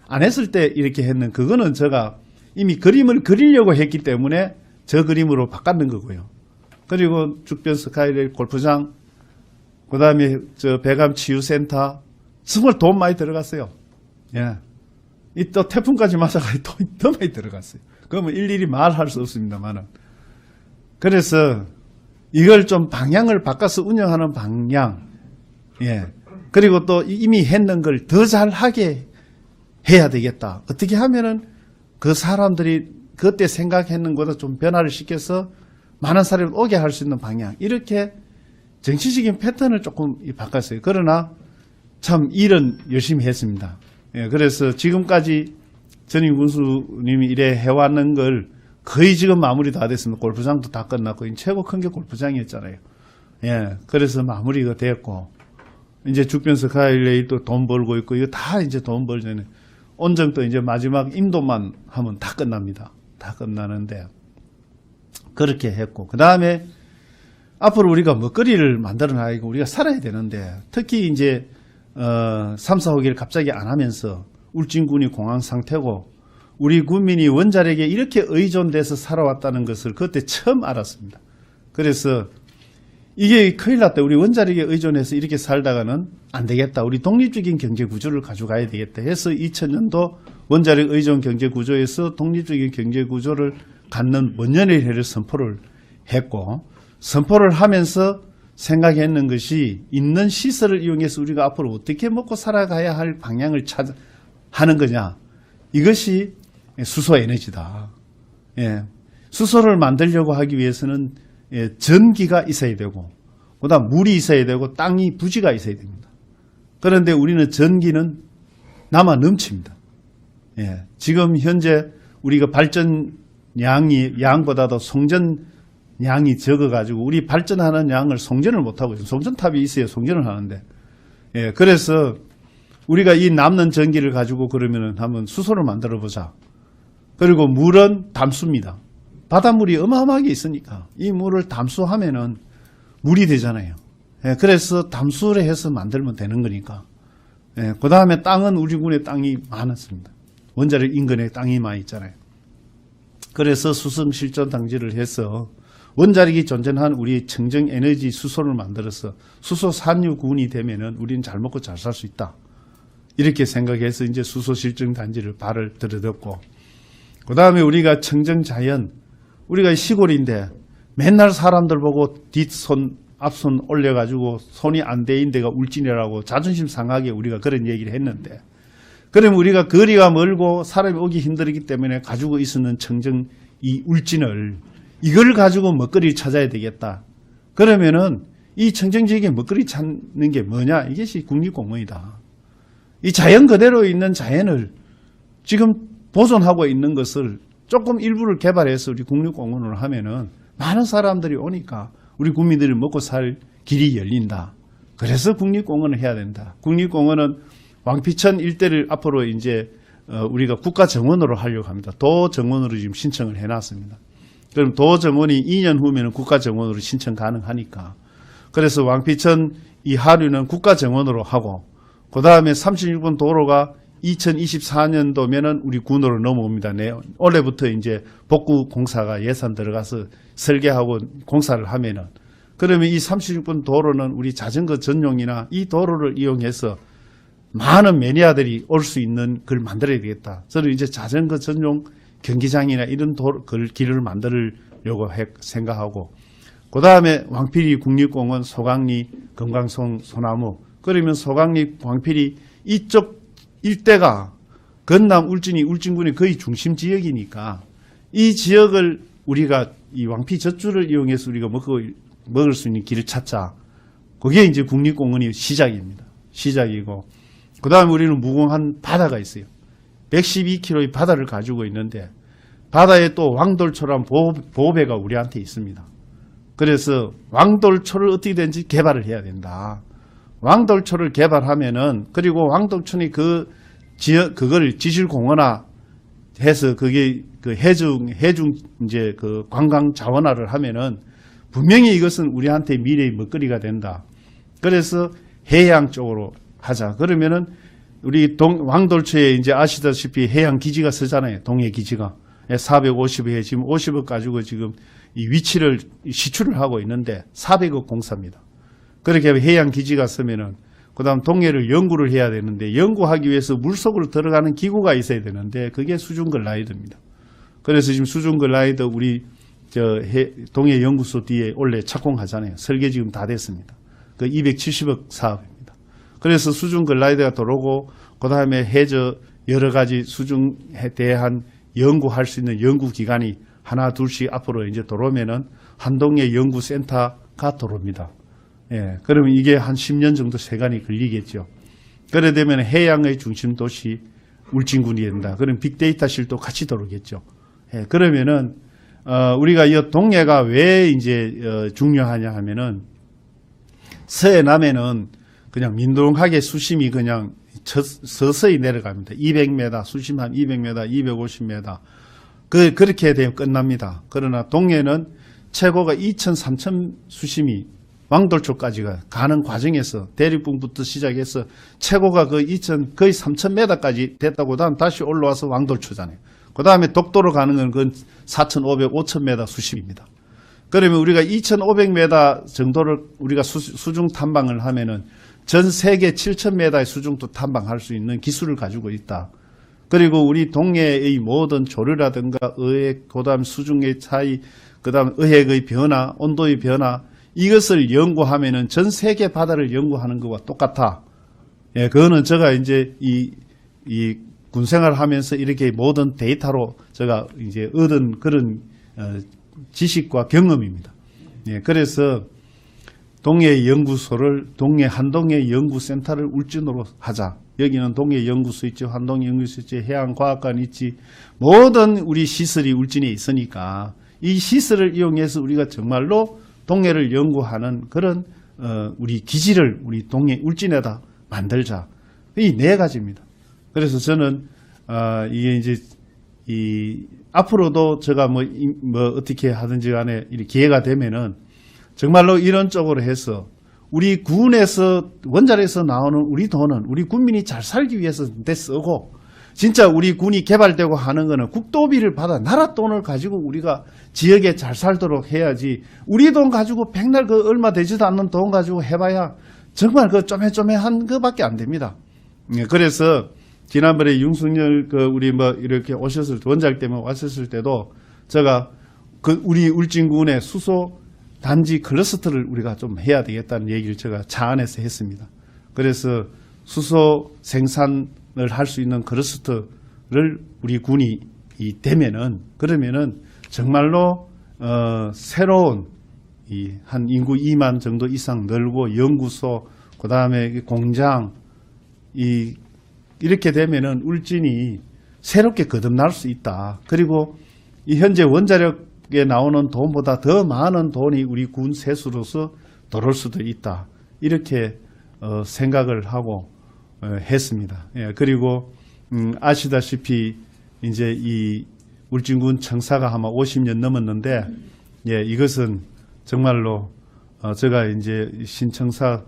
안 했을 때 이렇게 했는 그거는 제가 이미 그림을 그리려고 했기 때문에 저 그림으로 바꿨는 거고요. 그리고 죽변 스카이레일 골프장, 그 다음에 저 배감 치유센터, 정말 돈 많이 들어갔어요. 예. 이 또 태풍까지 맞아가지고 돈이 더 많이 들어갔어요. 그러면 일일이 말할 수 없습니다만은. 그래서 이걸 좀 방향을 바꿔서 운영하는 방향, 예. 그리고 또 이미 했는 걸 더 잘하게 해야 되겠다. 어떻게 하면은 그 사람들이 그때 생각했는 것보다 좀 변화를 시켜서 많은 사람을 오게 할 수 있는 방향. 이렇게 정치적인 패턴을 조금 바꿨어요. 그러나 참 일은 열심히 했습니다. 예, 그래서 지금까지 전임 군수님이 이래 해왔는 걸 거의 지금 마무리 다 됐습니다. 골프장도 다 끝났고, 최고 큰 게 골프장이었잖아요. 예, 그래서 마무리가 됐고, 이제 죽변 스카이레일 또 돈 벌고 있고, 이거 다 이제 돈 벌려는 온정도 이제 마지막 임도만 하면 다 끝납니다. 다 끝나는데, 그렇게 했고, 그 다음에 앞으로 우리가 먹거리를 만들어 나가고 우리가 살아야 되는데, 특히 이제 3, 4호기를 갑자기 안 하면서 울진군이 공황 상태고 우리 국민이 원자력에 이렇게 의존돼서 살아왔다는 것을 그때 처음 알았습니다. 그래서 이게 큰일 났다. 우리 원자력에 의존해서 이렇게 살다가는 안 되겠다. 우리 독립적인 경제 구조를 가져가야 되겠다 해서 2000년도 원자력 의존 경제 구조에서 독립적인 경제 구조를 갖는 원년의 해를 선포를 했고, 선포를 하면서 생각했는 것이 있는 시설을 이용해서 우리가 앞으로 어떻게 먹고 살아가야 할 방향을 하는 거냐. 이것이 수소 에너지다. 예. 수소를 만들려고 하기 위해서는 전기가 있어야 되고, 그다음 물이 있어야 되고, 땅이 부지가 있어야 됩니다. 그런데 우리는 전기는 남아 넘칩니다. 예. 지금 현재 우리가 발전 양보다도 송전 양이 적어가지고 우리 발전하는 양을 송전을 못하고 있어요. 송전탑이 있어야 송전을 하는데. 예, 그래서 우리가 이 남는 전기를 가지고 그러면은 한번 수소를 만들어 보자. 그리고 물은 담수입니다. 바닷물이 어마어마하게 있으니까 이 물을 담수하면은 물이 되잖아요. 예, 그래서 담수를 해서 만들면 되는 거니까. 예, 그 다음에 땅은 우리 군에 땅이 많았습니다. 원자력 인근에 땅이 많이 있잖아요. 그래서 수성 실전 당지를 해서 원자력이 존재한 우리 청정 에너지 수소를 만들어서 수소 산유군이 되면은 우리는 잘 먹고 잘 살 수 있다. 이렇게 생각해서 이제 수소 실전 단지를 발을 들여뒀고, 그 다음에 우리가 청정 자연, 우리가 시골인데 맨날 사람들 보고 뒷손, 앞손 올려가지고 손이 안 대인 데가 울진이라고 자존심 상하게 우리가 그런 얘기를 했는데, 그러면 우리가 거리가 멀고 사람이 오기 힘들기 때문에 가지고 있었는 청정 이 울진을 이걸 가지고 먹거리를 찾아야 되겠다. 그러면은 이 청정지역에 먹거리 찾는 게 뭐냐? 이것이 국립공원이다. 이 자연 그대로 있는 자연을 지금 보존하고 있는 것을 조금 일부를 개발해서 우리 국립공원으로 하면은 많은 사람들이 오니까 우리 국민들이 먹고 살 길이 열린다. 그래서 국립공원을 해야 된다. 국립공원은 왕피천 일대를 앞으로 이제 우리가 국가정원으로 하려고 합니다. 도정원으로 지금 신청을 해놨습니다. 그럼 도정원이 2년 후면은 국가정원으로 신청 가능하니까. 그래서 왕피천 이 하류는 국가정원으로 하고, 그 다음에 36번 도로가 2024년도면은 우리 군으로 넘어옵니다. 올해부터 이제 복구 공사가 예산 들어가서 설계하고 공사를 하면은, 그러면 이 36번 도로는 우리 자전거 전용이나 이 도로를 이용해서 많은 매니아들이 올 수 있는 걸 만들어야 되겠다. 저는 이제 자전거 전용 경기장이나 이런 길을 만들려고 생각하고, 그 다음에 왕피리 국립공원, 소강리, 금강송, 소나무, 그러면 소강리, 왕피리 이쪽 일대가 건남 울진군의 거의 중심 지역이니까 이 지역을 우리가 이 왕피 젖줄을 이용해서 우리가 먹을 수 있는 길을 찾자. 그게 이제 국립공원이 시작입니다. 시작이고, 그 다음에 우리는 무궁한 바다가 있어요. 112km의 바다를 가지고 있는데 바다에 또 왕돌초라는 보호배가 우리한테 있습니다. 그래서 왕돌초를 어떻게 된지 개발을 해야 된다. 왕돌초를 개발하면은, 그리고 왕돌초니 그 지역, 그걸 지질공원화 해서 그게 그 해중 이제 그 관광 자원화를 하면은 분명히 이것은 우리한테 미래의 먹거리가 된다. 그래서 해양 쪽으로 하자. 그러면은 우리 왕돌초에 이제 아시다시피 해양 기지가 서잖아요. 동해 기지가. 450회, 지금 50억 가지고 지금 이 위치를 시추를 하고 있는데 400억 공사입니다. 그렇게 하면 해양 기지가 서면은 그 다음 동해를 연구를 해야 되는데, 연구하기 위해서 물속으로 들어가는 기구가 있어야 되는데 그게 수중글라이더입니다. 그래서 지금 수중글라이더 우리 동해 연구소 뒤에 원래 착공하잖아요. 설계 지금 다 됐습니다. 그 270억 사업입니다. 그래서 수중글라이더가 들어오고, 그 다음에 해저 여러 가지 수중에 대한 연구할 수 있는 연구기관이 하나 둘씩 앞으로 이제 들어오면은 한동해 연구센터가 들어옵니다. 예, 그러면 이게 한 10년 정도 세간이 걸리겠죠. 그래 되면 해양의 중심 도시 울진군이 된다. 그럼 빅데이터실도 같이 들어오겠죠. 예, 그러면은 우리가 이 동해가 왜 이제 중요하냐 하면은 서해남에는 그냥 민둥하게 수심이 그냥 서서히 내려갑니다. 200m, 수심 한 200m, 250m. 그렇게 되면 끝납니다. 그러나 동해는 최고가 2,000, 3,000 수심이 왕돌초까지가 가는 과정에서 대륙붕부터 시작해서 최고가 그 2,000, 거의 3,000m까지 됐다고 다음 다시 올라와서 왕돌초잖아요. 그 다음에 독도로 가는 건 그건 4,500, 5,000m 수심입니다. 그러면 우리가 2,500m 정도를 우리가 수중 탐방을 하면은 전 세계 7,000m의 수중도 탐방할 수 있는 기술을 가지고 있다. 그리고 우리 동해의 모든 조류라든가 어획, 그 다음 수중의 차이, 그 다음 어획의 변화, 온도의 변화, 이것을 연구하면은 전 세계 바다를 연구하는 것과 똑같아. 예, 그거는 제가 이제 이 군생활 하면서 이렇게 모든 데이터로 제가 이제 얻은 그런 지식과 경험입니다. 예, 그래서 동해 연구소를 한동해 연구센터를 울진으로 하자. 여기는 동해 연구소 있지, 한동해 연구소 있지, 해양과학관 있지, 모든 우리 시설이 울진에 있으니까 이 시설을 이용해서 우리가 정말로 동해를 연구하는 그런 우리 기지를 우리 동해 울진에다 만들자. 이 네 가지입니다. 그래서 저는 이게 이제 앞으로도 제가 뭐 어떻게 하든지 간에 이렇게 기회가 되면은 정말로 이런 쪽으로 해서 우리 군에서 원자력에서 나오는 우리 돈은 우리 국민이 잘 살기 위해서 내 쓰고 진짜 우리 군이 개발되고 하는 거는 국도비를 받아 나라 돈을 가지고 우리가 지역에 잘 살도록 해야지 우리 돈 가지고 백날 그 얼마 되지도 않는 돈 가지고 해봐야 정말 그 쪼매쪼매한 거밖에 안 됩니다. 그래서 지난번에 윤석열 그 우리 뭐 이렇게 오셨을 때 원자력 때문에 왔었을 때도 제가 그 우리 울진군의 수소 단지 클러스터를 우리가 좀 해야 되겠다는 얘기를 제가 차 안에서 했습니다. 그래서 수소 생산을 할 수 있는 클러스터를 우리 군이 되면은 그러면은 정말로 새로운 한 인구 2만 정도 이상 늘고 연구소 그다음에 공장 이렇게 되면은 울진이 새롭게 거듭날 수 있다. 그리고 이 현재 원자력에 나오는 돈보다 더 많은 돈이 우리 군 세수로서 들어올 수도 있다. 이렇게 생각을 하고 했습니다. 예, 그리고 아시다시피 이제 이 울진군 청사가 아마 50년 넘었는데 예, 이것은 정말로 제가 이제 신청사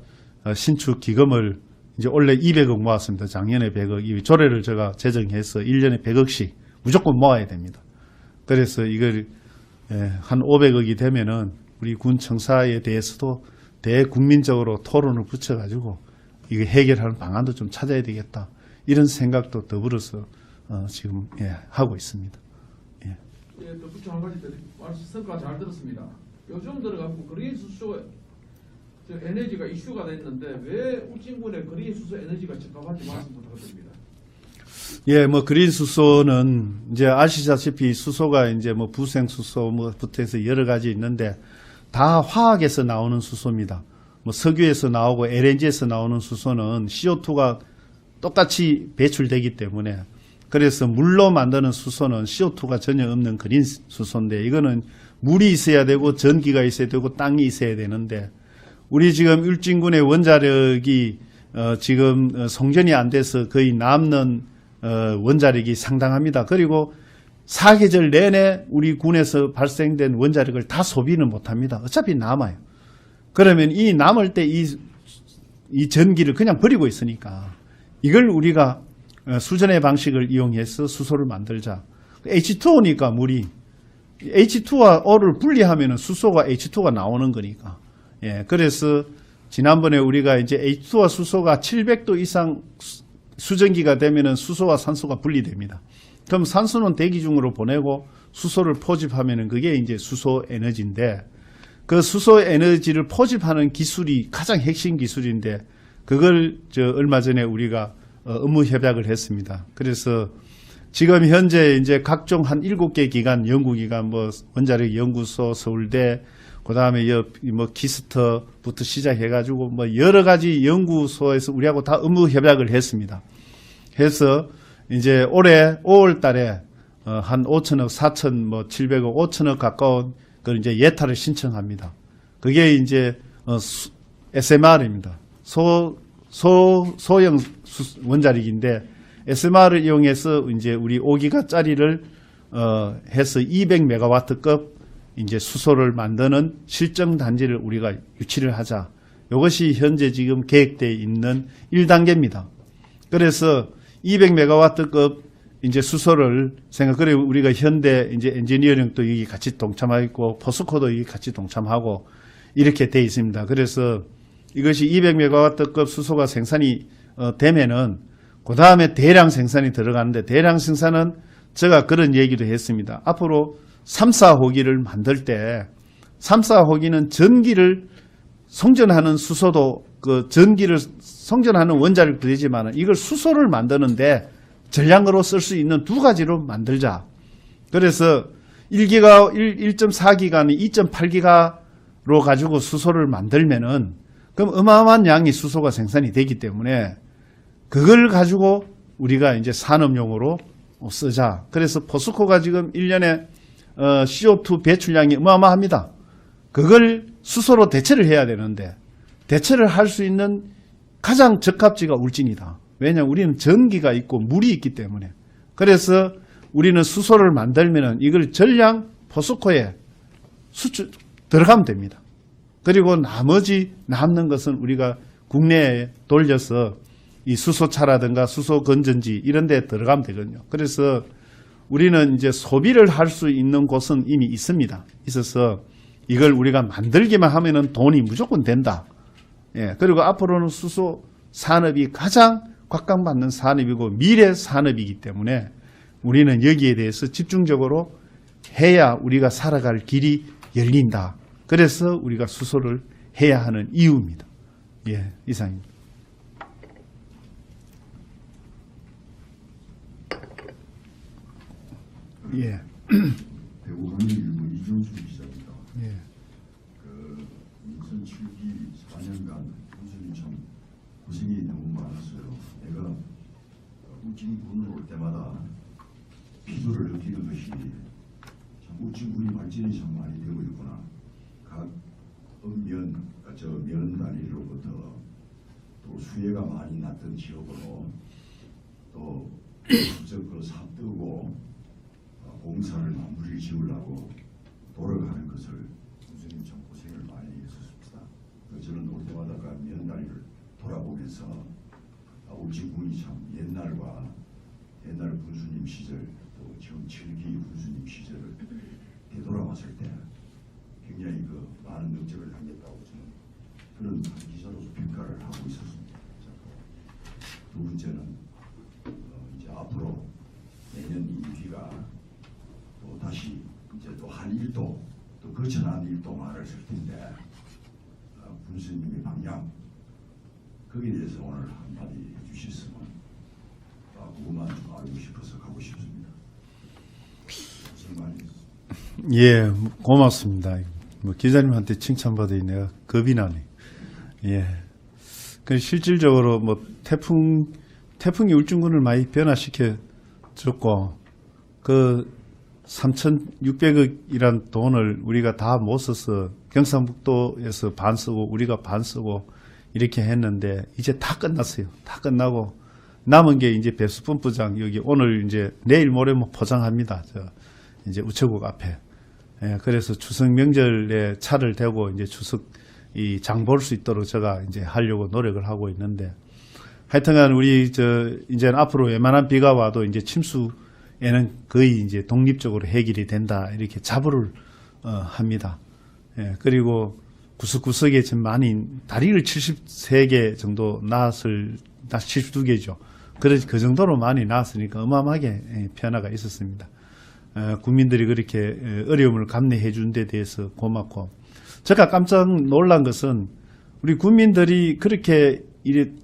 신축 기금을 이제 원래 200억 모았습니다. 작년에 100억. 이 조례를 제가 제정해서 1년에 100억씩 무조건 모아야 됩니다. 그래서 이걸 한 500억이 되면은 우리 군 청사에 대해서도 대국민적으로 토론을 붙여가지고 이거 해결하는 방안도 좀 찾아야 되겠다. 이런 생각도 더불어서 지금 하고 있습니다. 예, 또 부처 한 가지 성과 잘 들었습니다. 요즘 들어가고 그린 수소 에너지가 이슈가 됐는데 왜 울진군의 그린 수소 에너지가 적합한지 말씀 부탁드립니다. 예, 뭐 그린 수소는 이제 아시다시피 수소가 이제 뭐 부생 수소 뭐부터 해서 여러 가지 있는데 다 화학에서 나오는 수소입니다. 뭐 석유에서 나오고 LNG에서 나오는 수소는 CO2가 똑같이 배출되기 때문에 그래서 물로 만드는 수소는 CO2가 전혀 없는 그린 수소인데 이거는 물이 있어야 되고 전기가 있어야 되고 땅이 있어야 되는데 우리 지금 울진군의 원자력이 지금 송전이 안 돼서 거의 남는 원자력이 상당합니다. 그리고 사계절 내내 우리 군에서 발생된 원자력을 다 소비는 못합니다. 어차피 남아요. 그러면 이 남을 때 이 전기를 그냥 버리고 있으니까 이걸 우리가 수전의 방식을 이용해서 수소를 만들자. H2O니까 물이 H2와 O를 분리하면 수소가 H2가 나오는 거니까. 예, 그래서 지난번에 우리가 이제 H2와 수소가 700도 이상 수증기가 되면은 수소와 산소가 분리됩니다. 그럼 산소는 대기 중으로 보내고 수소를 포집하면은 그게 이제 수소 에너지인데 그 수소 에너지를 포집하는 기술이 가장 핵심 기술인데 그걸 얼마 전에 우리가 업무 협약을 했습니다. 그래서 지금 현재 이제 각종 한 7개 기관, 연구기관, 뭐 원자력 연구소, 서울대, 그다음에 뭐 키스터부터 시작해가지고 뭐 여러 가지 연구소에서 우리하고 다 업무 협약을 했습니다. 해서 이제 올해 5월달에 한 5천억, 4천, 뭐 700억, 5천억 가까운 그 이제 예타를 신청합니다. 그게 이제 SMR입니다. 소형 원자력인데 SMR을 이용해서 이제 우리 5기가짜리를 해서 200메가와트급 이제 수소를 만드는 실증 단지를 우리가 유치를 하자. 이것이 현재 지금 계획되어 있는 1단계입니다. 그래서 200메가와트급 이제 수소를 그래 우리가 현대 이제 엔지니어링도 여기 같이 동참하고 포스코도 여기 같이 동참하고 이렇게 돼 있습니다. 그래서 이것이 200메가와트급 수소가 생산이 되면은 그 다음에 대량 생산이 들어가는데 대량 생산은 제가 그런 얘기도 했습니다. 앞으로 3, 4호기를 만들 때 3, 4호기는 전기를 송전하는 수소도 그 전기를 송전하는 원자력도 되지만 이걸 수소를 만드는데 전량으로 쓸 수 있는 두 가지로 만들자. 그래서 1.4기가는 2.8기가로 가지고 수소를 만들면은 그럼 어마어마한 양의 수소가 생산이 되기 때문에 그걸 가지고 우리가 이제 산업용으로 쓰자. 그래서 포스코가 지금 1년에 CO2 배출량이 어마어마합니다. 그걸 수소로 대체를 해야 되는데 대체를 할 수 있는 가장 적합지가 울진이다. 왜냐하면 우리는 전기가 있고 물이 있기 때문에. 그래서 우리는 수소를 만들면은 이걸 전량 포스코에 수출 들어가면 됩니다. 그리고 나머지 남는 것은 우리가 국내에 돌려서 이 수소차라든가 수소 건전지 이런 데 들어가면 되거든요. 그래서 우리는 이제 소비를 할 수 있는 곳은 이미 있습니다. 있어서 이걸 우리가 만들기만 하면은 돈이 무조건 된다. 예. 그리고 앞으로는 수소 산업이 가장 곽강받는 산업이고 미래 산업이기 때문에 우리는 여기에 대해서 집중적으로 해야 우리가 살아갈 길이 열린다. 그래서 우리가 수소를 해야 하는 이유입니다. 예, 이상입니다. 예. 대구 한일일보 이종수 기자입니다. 예. 그 2007기 4년간 교수님 참 고생이 너무 많았어요. 내가 울진군을 올 때마다 비교를 느끼는 것이 참 울진군이 발전이 참 많이 되고 있구나. 각 면 단위로부터 또 수혜가 많이 났던 지역으로 또 직접 그 삽뜨고 공사를 마무리를 지으려고 돌아가는 것을 교수님 참 고생을 많이 했었습니다. 저는 올 때마다 그 면 단위를 돌아보면서 울진군이 참 옛날 군수님 시절 또 지금 7기 군수님 시절을 되돌아봤을 때 굉장히 그 많은 능력을 남겼다고 저는 그런 기자로서 평가를 하고 있었습니다. 두 번째는 이제 앞으로 내년 2기가 또 다시 이제 또 한일도 또 거쳐난 일도 많았을 텐데 군수님의 방향 거기에 대해서 오늘 한마디 해주셨으면 그것만 좀 알고 싶어서 가고 싶습니다. 고생 많이 했습니다. 예, 고맙습니다. 뭐 기자님한테 칭찬받으니 내가 겁이 나네. 예. 그 실질적으로 뭐 태풍이 울진군을 많이 변화시켜 줬고 그 3,600억이란 돈을 우리가 다 못 써서 경상북도에서 반 쓰고 우리가 반 쓰고 이렇게 했는데 이제 다 끝났어요. 다 끝나고 남은 게 이제 배수펌프장 여기 오늘 이제 내일 모레 뭐 포장합니다. 이제 우체국 앞에. 예, 그래서 추석 명절에 차를 대고 이제 추석 이 장 볼 수 있도록 제가 이제 하려고 노력을 하고 있는데 하여튼간 우리 이제 앞으로 웬만한 비가 와도 이제 침수에는 거의 이제 독립적으로 해결이 된다 이렇게 자부를 합니다. 예, 그리고 구석구석에 지금 많이 다리를 73개 정도 낳았을 72개죠. 그 정도로 많이 낳았으니까 어마어마하게 변화가 있었습니다. 국민들이 그렇게 어려움을 감내해 준 데 대해서 고맙고 제가 깜짝 놀란 것은 우리 국민들이 그렇게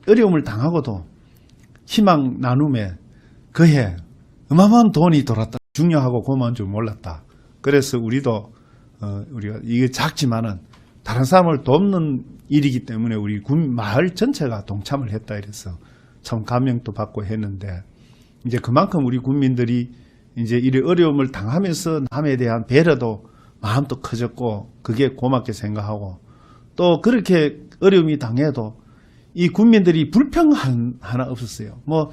어려움을 당하고도 희망 나눔에 그해 어마어마한 돈이 돌았다. 중요하고 고마운 줄 몰랐다. 그래서 우리가 이게 작지만은 다른 사람을 돕는 일이기 때문에 우리 마을 전체가 동참을 했다 이래서 참 감명도 받고 했는데 이제 그만큼 우리 국민들이 이제 이 어려움을 당하면서 남에 대한 배려도 마음도 커졌고 그게 고맙게 생각하고 또 그렇게 어려움이 당해도 이 국민들이 불평 하나 없었어요. 뭐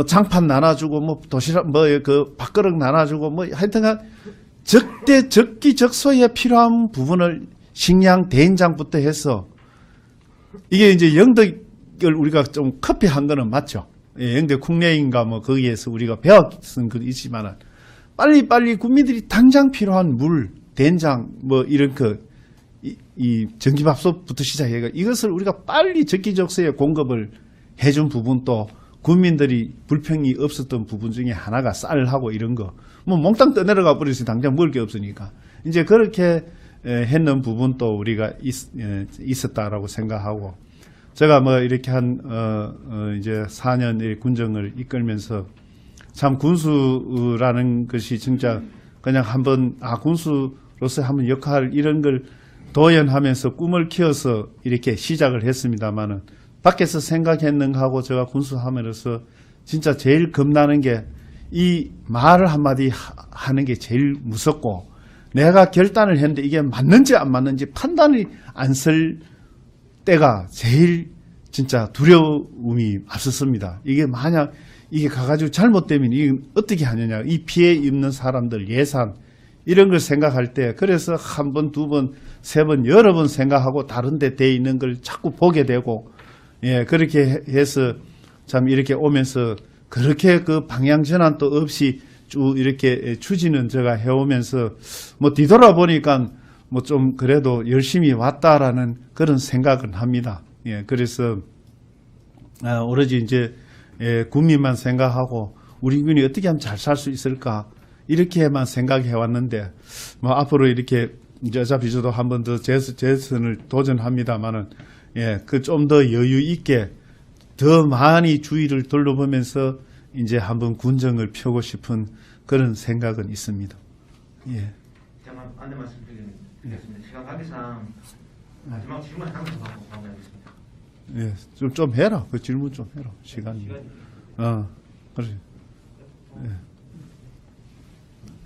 장판 나눠주고 뭐 도시락 그 밥그릇 나눠주고 뭐 하여튼간 적기적소에 필요한 부분을 식량 대인장부터 해서 이게 이제 영덕을 우리가 좀 커피한 거는 맞죠. 예, 영덕 국내인가 뭐 거기에서 우리가 배웠은 건 있지만은 빨리 국민들이 당장 필요한 물, 된장 뭐 이런 이 전기밥솥부터 시작해가 이것을 우리가 빨리 적기적소에 공급을 해준 부분도 국민들이 불평이 없었던 부분 중에 하나가 쌀하고 이런 거 뭐 몽땅 떠내려가 버려서 당장 먹을 게 없으니까 이제 그렇게 했는 부분도 우리가 있었다라고 생각하고 제가 뭐 이렇게 이제 4년의 군정을 이끌면서 참 군수라는 것이 진짜 그냥 군수로서 한번 역할 이런 걸 도연하면서 꿈을 키워서 이렇게 시작을 했습니다만은 밖에서 생각했는가 하고 제가 군수하면서 진짜 제일 겁나는 게 이 말을 한마디 하는 게 제일 무섭고 내가 결단을 했는데 이게 맞는지 안 맞는지 판단이 안 쓸 때가 제일 진짜 두려움이 앞섰습니다. 이게 만약 이게 가가지고 잘못되면 이게 어떻게 하느냐. 이 피해 입는 사람들 예산 이런 걸 생각할 때 그래서 한 번, 두 번 세 번, 여러 번 생각하고 다른 데 돼 있는 걸 자꾸 보게 되고, 예, 그렇게 해서 참 이렇게 오면서 그렇게 그 방향 전환도 없이 쭉 이렇게 추진은 제가 해오면서 뭐 뒤돌아보니까 뭐 좀 그래도 열심히 왔다라는 그런 생각을 합니다. 예, 그래서 오로지 이제 국민만 생각하고 우리 군이 어떻게 하면 잘 살 수 있을까 이렇게만 생각해 왔는데 뭐 앞으로 이렇게 이제 어차피 저도 한 번 더 재선을 도전합니다만은 예, 그 좀 더 여유 있게 더 많이 주위를 둘러보면서 이제 한번 군정을 펴고 싶은 그런 생각은 있습니다. 예. 제가 안내 말씀드리겠습니다. 시간 관계상 마지막 질문 하나 더 받고 마무리하겠습니다. 예, 좀 해라. 그 질문 좀 해라. 시간이. 그래. 예.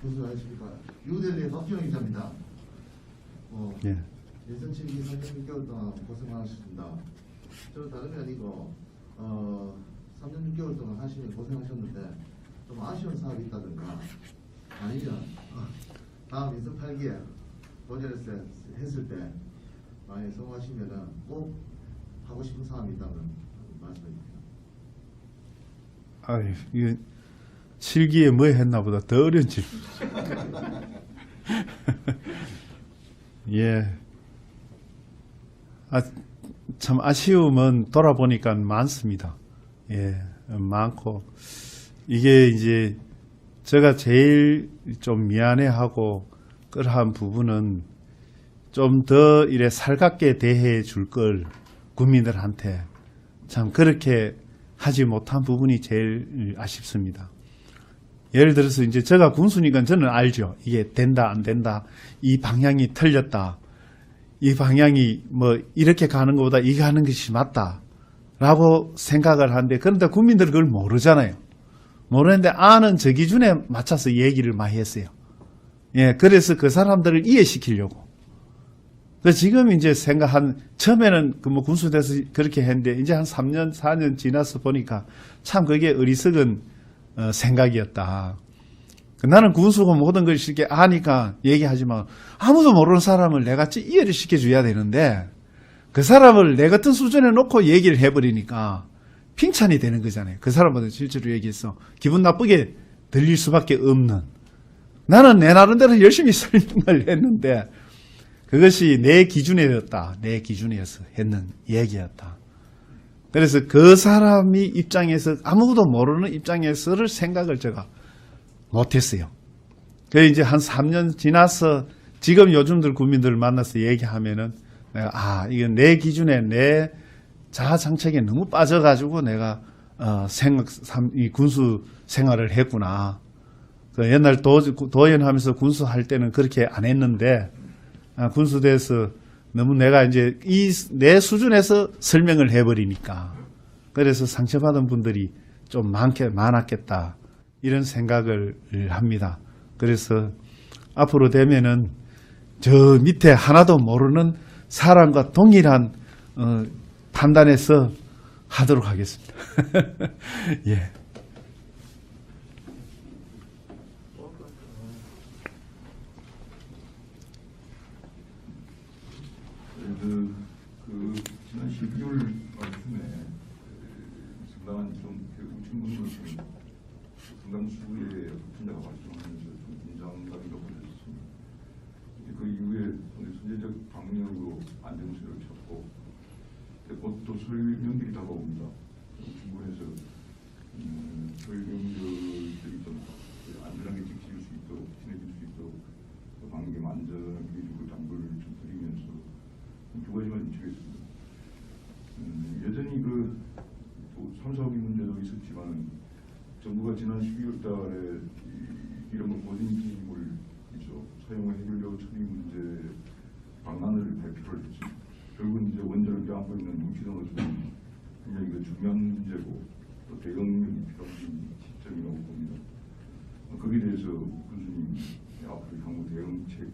교수 안녕하십니까. 유대리의 박지영 기자입니다. 예. 예선 치기 3년 6개월 동안 고생 많으셨습니다. 저 다름이 아니고 3년 6개월 동안 하시면 고생하셨는데 좀 아쉬운 사업이 있다든가 아니면 다음 인선 8기에 도전했을 때 만약에 성공하시면은 꼭 하고 싶은 사업이 있다면 말씀해 주십시오. 아유, 이게 7기에 뭐 했나 보다 더 어려운 질문. 예. 참 아쉬움은 돌아보니까 많습니다. 예, 많고. 이게 이제 제가 제일 좀 미안해하고 그러한 부분은 좀 더 이래 살갑게 대해 줄 걸 국민들한테 참 그렇게 하지 못한 부분이 제일 아쉽습니다. 예를 들어서 이제 제가 군수니까 저는 알죠. 이게 된다 안 된다. 이 방향이 틀렸다. 이 방향이 뭐 이렇게 가는 것보다 이게 하는 것이 맞다. 라고 생각을 하는데 그런데 국민들은 그걸 모르잖아요. 모르는데 아는 저 기준에 맞춰서 얘기를 많이 했어요. 예, 그래서 그 사람들을 이해시키려고. 그래서 지금 이제 처음에는 그 뭐 군수돼서 그렇게 했는데 이제 한 3년, 4년 지나서 보니까 참 그게 어리석은 생각이었다. 나는 군수고 모든 걸 쉽게 아니까 얘기하지만 아무도 모르는 사람을 내가 이해를 시켜줘야 되는데 그 사람을 내 같은 수준에 놓고 얘기를 해버리니까 칭찬이 되는 거잖아요. 그 사람보다 실제로 얘기해서 기분 나쁘게 들릴 수밖에 없는. 나는 내 나름대로 열심히 설명을 했는데 그것이 내 기준이었다. 내 기준이어서 했는 얘기였다. 그래서 그 사람이 입장에서 아무도 모르는 입장에서를 생각을 제가 못했어요. 그래서 이제 한 3년 지나서 지금 요즘들 국민들을 만나서 얘기하면은 내가 이건 내 기준에 내 자아 장착에 너무 빠져가지고 내가 이 군수 생활을 했구나. 그 옛날 도연하면서 군수할 때는 그렇게 안 했는데 군수돼서 너무 내가 이제 내 수준에서 설명을 해버리니까 그래서 상처받은 분들이 좀 많았겠다 이런 생각을 합니다. 그래서 앞으로 되면은 저 밑에 하나도 모르는 사람과 동일한 판단해서 하도록 하겠습니다. 예. 지난 12월 말쯤에 상당한 좀 우측문으로 상당수의 확진자가 발생하면서 좀 긴장감이 높아졌습니다. 그 이후에 선제적 방역으로 안정세를 찾고 곧 또 설명들이 다가옵니다. 중국에서 설명들이 좀 안전하게 지킬 수 있도록 지내줄 수 있도록 방역에 안전하게 해주고 당부를 좀 드리면서 두 가지만 주겠습니다. 여전히 그 3, 4기 문제도 있었지만 정부가 지난 12월 달에 이른바 고진기물 사용을 해결료 처리 문제 방안을 발표를 했습니다. 결국은 이제 원전을 껴안고 있는 동치동을 굉장히 중요한 문제고 또 대응력이 필요한 시점이라고 봅니다. 거기에 대해서 군수님 앞으로 향후 대응책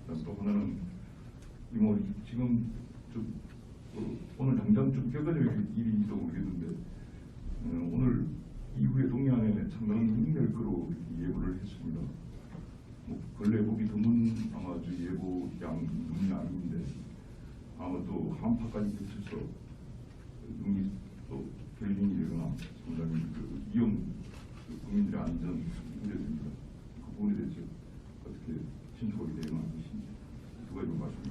또 하나는 지금 오늘 당장 좀 겪어낼 일인지도 모르겠는데 오늘 이후에 동해안에 상당한 힘낼 거로 예고를 했습니다. 뭐 근래 보기 드문 아마 저 예보 양이 아닌데 아마 또 한파까지 겹쳐서 눈이 또 결빙이 되거나 상당히 그 위험 국민들의 안전 문제됩니다. 그 부분에 대해서 어떻게 신속하게 대응하는 것인지 두 가지 말씀해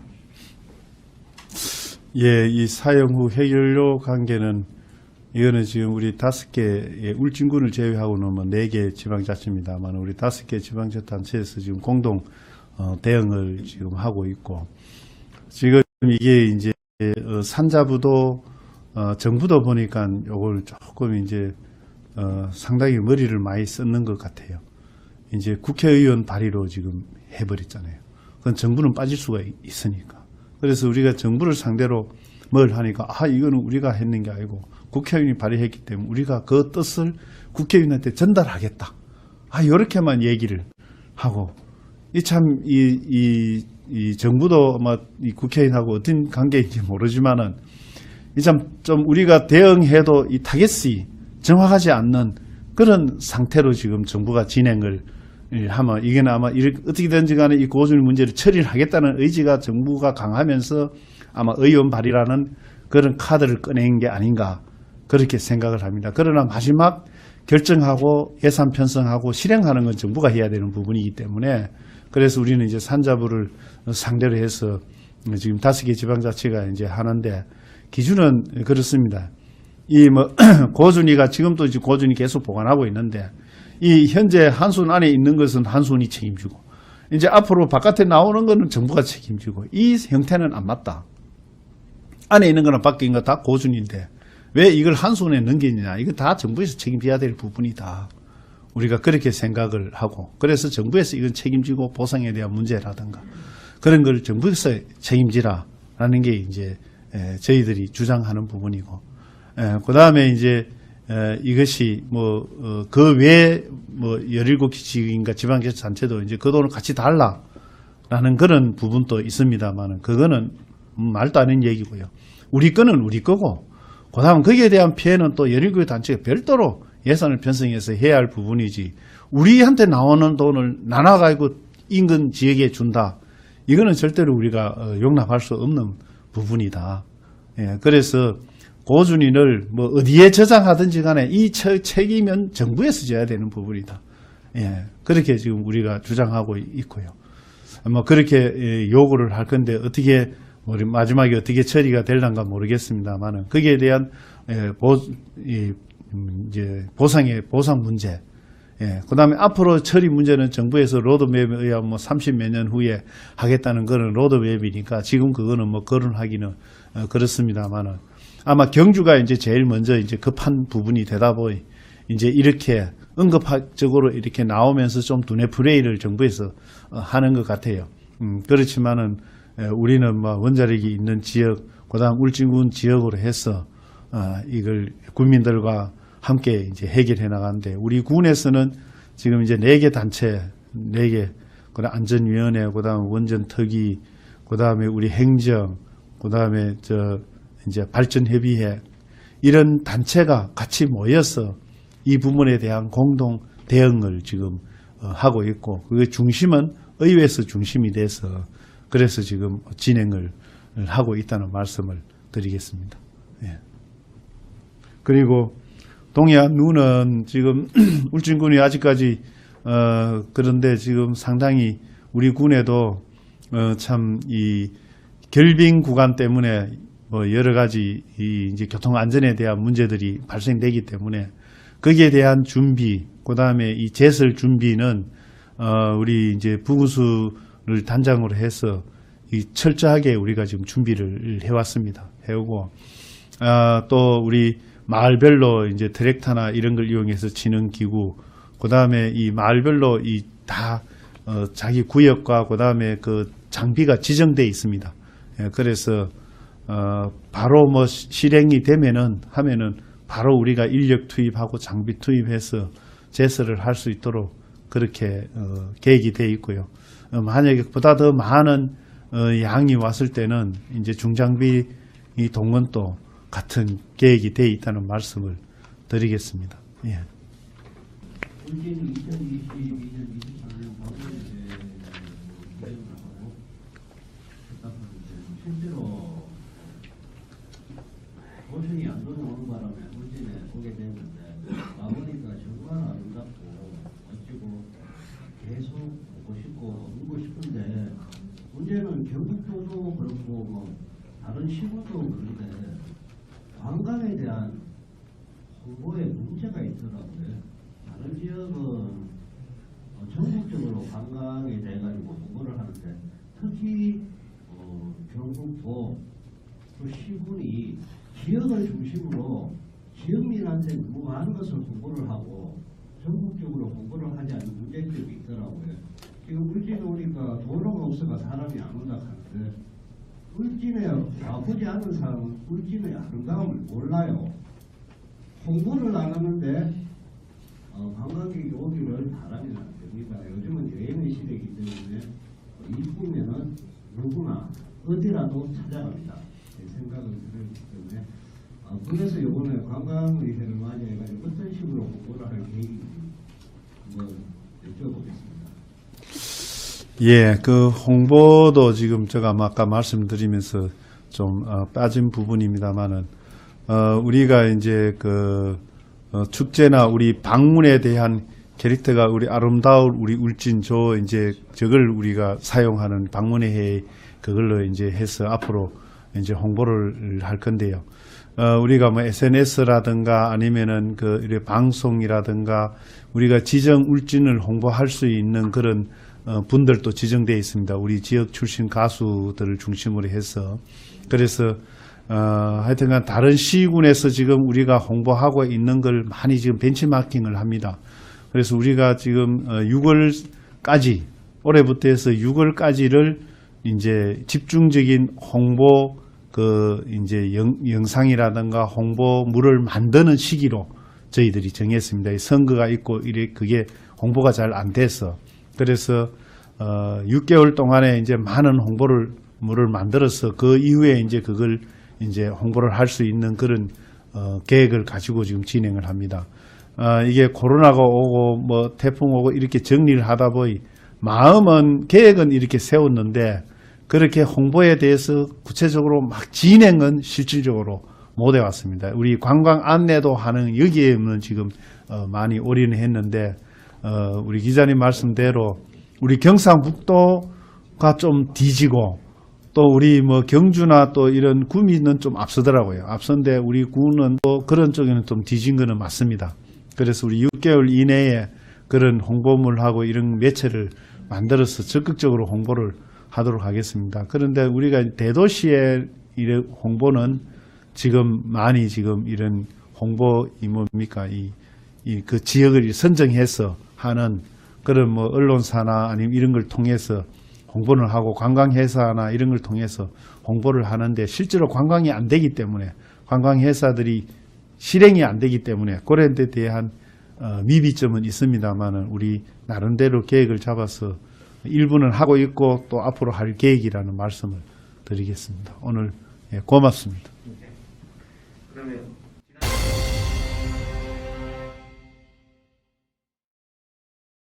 주십시오. 예, 이 사형 후 해결료 관계는 이거는 지금 우리 5개의 울진군을 제외하고는 뭐 4개 지방자치입니다만 우리 5개 지방자치단체에서 지금 공동 대응을 지금 하고 있고 지금 이게 이제 산자부도 정부도 보니까 요걸 조금 이제 상당히 머리를 많이 썼는 것 같아요. 이제 국회의원 발의로 지금 해버렸잖아요. 그건 정부는 빠질 수가 있으니까. 그래서 우리가 정부를 상대로 뭘 하니까 이거는 우리가 했는 게 아니고 국회의원이 발의했기 때문에 우리가 그 뜻을 국회의원한테 전달하겠다. 이렇게만 얘기를 하고 이 정부도 아마 이 국회의원하고 어떤 관계인지 모르지만은 좀 우리가 대응해도 이 타겟이 정확하지 않는 그런 상태로 지금 정부가 진행을 하면 이게는 아마 어떻게든지 간에 이 고준위 문제를 처리를 하겠다는 의지가 정부가 강하면서 아마 의원 발의라는 그런 카드를 꺼낸 게 아닌가 그렇게 생각을 합니다. 그러나 마지막 결정하고 예산 편성하고 실행하는 건 정부가 해야 되는 부분이기 때문에 그래서 우리는 이제 산자부를 상대로 해서 지금 5개 지방자치가 이제 하는데 기준은 그렇습니다. 이 고준위가 지금도 이제 고준위 계속 보관하고 있는데 이 현재 한순 안에 있는 것은 한순이 책임지고 이제 앞으로 바깥에 나오는 것은 정부가 책임지고 이 형태는 안 맞다. 안에 있는 거는 밖에 있는 거 다 고준위인데 왜 이걸 한순에 넘기느냐. 이거 다 정부에서 책임져야 될 부분이다. 우리가 그렇게 생각을 하고 그래서 정부에서 이건 책임지고 보상에 대한 문제라든가 그런 걸 정부에서 책임지라라는 게 이제 저희들이 주장하는 부분이고 그 다음에 이제 이것이 그 외에 17개 지역인가 지방자치단체도 이제 그 돈을 같이 달라라는 그런 부분도 있습니다만은 그거는 말도 안 되는 얘기고요. 우리 거는 우리 거고 그 다음 거기에 대한 피해는 또 17개 단체가 별도로 예산을 편성해서 해야 할 부분이지 우리한테 나오는 돈을 나눠가지고 인근 지역에 준다. 이거는 절대로 우리가 용납할 수 없는 부분이다. 그래서 고준위를 어디에 저장하든지 간에 이 책임은 정부에서 져야 되는 부분이다. 그렇게 지금 우리가 주장하고 있고요. 그렇게 요구를 할 건데 어떻게 마지막에 어떻게 처리가 될란가 모르겠습니다만은 거기에 대한 보상 문제. 그다음에 앞으로 처리 문제는 정부에서 로드맵에 의하면 30몇 년 후에 하겠다는 거는 로드맵이니까 지금 그거는 거론하기는 그렇습니다만은 아마 경주가 이제 제일 먼저 이제 급한 부분이 되다 보니 이제 이렇게 응급적으로 이렇게 나오면서 좀 두뇌 플레이를 정부에서 하는 것 같아요. 그렇지만은 우리는 원자력이 있는 지역, 그다음 울진군 지역으로 해서 이걸 국민들과 함께 이제 해결해 나가는데 우리 군에서는 지금 이제 4개 단체, 4개, 그다음 안전위원회, 그다음 원전특위, 그다음에 우리 행정, 그다음에 이제 발전협의회 이런 단체가 같이 모여서 이 부분에 대한 공동 대응을 지금 하고 있고 그 중심은 의회에서 중심이 돼서 그래서 지금 진행을 하고 있다는 말씀을 드리겠습니다. 그리고 동해안루는 지금 울진군이 아직까지 그런데 지금 상당히 우리 군에도 참 이 결빙 구간 때문에 여러 가지 이제 교통 안전에 대한 문제들이 발생되기 때문에 거기에 대한 준비, 그 다음에 이 제설 준비는 우리 이제 부구수를 단장으로 해서 이 철저하게 우리가 지금 준비를 해왔습니다. 해오고 또 우리 마을별로 이제 트랙터나 이런 걸 이용해서 치는 기구, 그 다음에 이 마을별로 이 다 자기 구역과 그 다음에 그 장비가 지정돼 있습니다. 그래서 바로 실행이 되면은 하면은 바로 우리가 인력 투입하고 장비 투입해서 제설을 할 수 있도록 그렇게 계획이 돼 있고요. 만약에 보다 더 많은 양이 왔을 때는 이제 중장비 이 동원도 같은 계획이 돼 있다는 말씀을 드리겠습니다. 문제는 2022년 23년 기억나고 답답한데 실제로 고생이 안 돌아오는 바람에 울진에 오게 됐는데 와보니까 정말 아름답고 멋지고 계속 보고 싶고 울고 싶은데 문제는 경북도도 그렇고 뭐 다른 시군도 그런데 관광에 대한 홍보에 문제가 있더라고요. 다른 지역은 전국적으로 관광에 대해 가지고 홍보를 하는데 특히 경북도 또 시군이 지역을 중심으로 지역민한테 너무 많은 것을 홍보를 하고 전국적으로 홍보를 하지 않는 문제점이 있더라고요. 지금 울진에 오니까 도로가 없어가 사람이 안 온다 하는데 울진에 와보지 않은 사람은 울진의 아름다움을 몰라요. 홍보를 안 하는데 관광객이 오기를 바라면 안 됩니다. 요즘은 여행의 시대이기 때문에 이쁘면은 누구나 어디라도 찾아갑니다. 제 생각은 그렇기 때문에 그래서 이번에 관광의회를 맞이해가지고 어떤 식으로 홍보를 할 계획인지 한번 여쭤보겠습니다. 예, 그 홍보도 지금 제가 아까 말씀드리면서 좀 빠진 부분입니다만은 우리가 이제 그 축제나 우리 방문에 대한 캐릭터가 우리 아름다울 우리 울진 이제 저걸 우리가 사용하는 방문의 해 그걸로 이제 해서 앞으로 이제 홍보를 할 건데요. 우리가 뭐 SNS라든가 아니면은 그 이런 방송이라든가 우리가 지정 울진을 홍보할 수 있는 그런 분들도 지정되어 있습니다. 우리 지역 출신 가수들을 중심으로 해서 그래서 하여튼간 다른 시군에서 지금 우리가 홍보하고 있는 걸 많이 지금 벤치마킹을 합니다. 그래서 우리가 지금 6월까지 올해부터 해서 6월까지를 이제 집중적인 홍보 그 이제 영상이라든가 홍보물을 만드는 시기로 저희들이 정했습니다. 선거가 있고 이래 그게 홍보가 잘 안 돼서 그래서 6개월 동안에 이제 많은 홍보물을 만들어서 그 이후에 이제 그걸 이제 홍보를 할 수 있는 그런 계획을 가지고 지금 진행을 합니다. 이게 코로나가 오고 뭐 태풍 오고 이렇게 정리를 하다 보니 마음은 계획은 이렇게 세웠는데 그렇게 홍보에 대해서 구체적으로 막 진행은 실질적으로 못 해왔습니다. 우리 관광 안내도 하는 여기에는 지금 많이 올인을 했는데 우리 기자님 말씀대로 우리 경상북도가 좀 뒤지고 또 우리 뭐 경주나 또 이런 구미는 좀 앞서더라고요. 앞선데 우리 구는 또 그런 쪽에는 좀 뒤진 거는 맞습니다. 그래서 우리 6개월 이내에 그런 홍보물하고 이런 매체를 만들어서 적극적으로 홍보를 하도록 하겠습니다. 그런데 우리가 대도시의 홍보는 지금 많이 지금 이런 홍보 뭡니까 그 지역을 선정해서 하는 그런 뭐 언론사나 아니면 이런 걸 통해서 홍보를 하고 관광회사나 이런 걸 통해서 홍보를 하는데 실제로 관광이 안 되기 때문에 관광회사들이 실행이 안 되기 때문에 그런 데 대한 미비점은 있습니다만은 우리 나름대로 계획을 잡아서 일부는 하고 있고 또 앞으로 할 계획이라는 말씀을 드리겠습니다. 오늘 고맙습니다. 그러면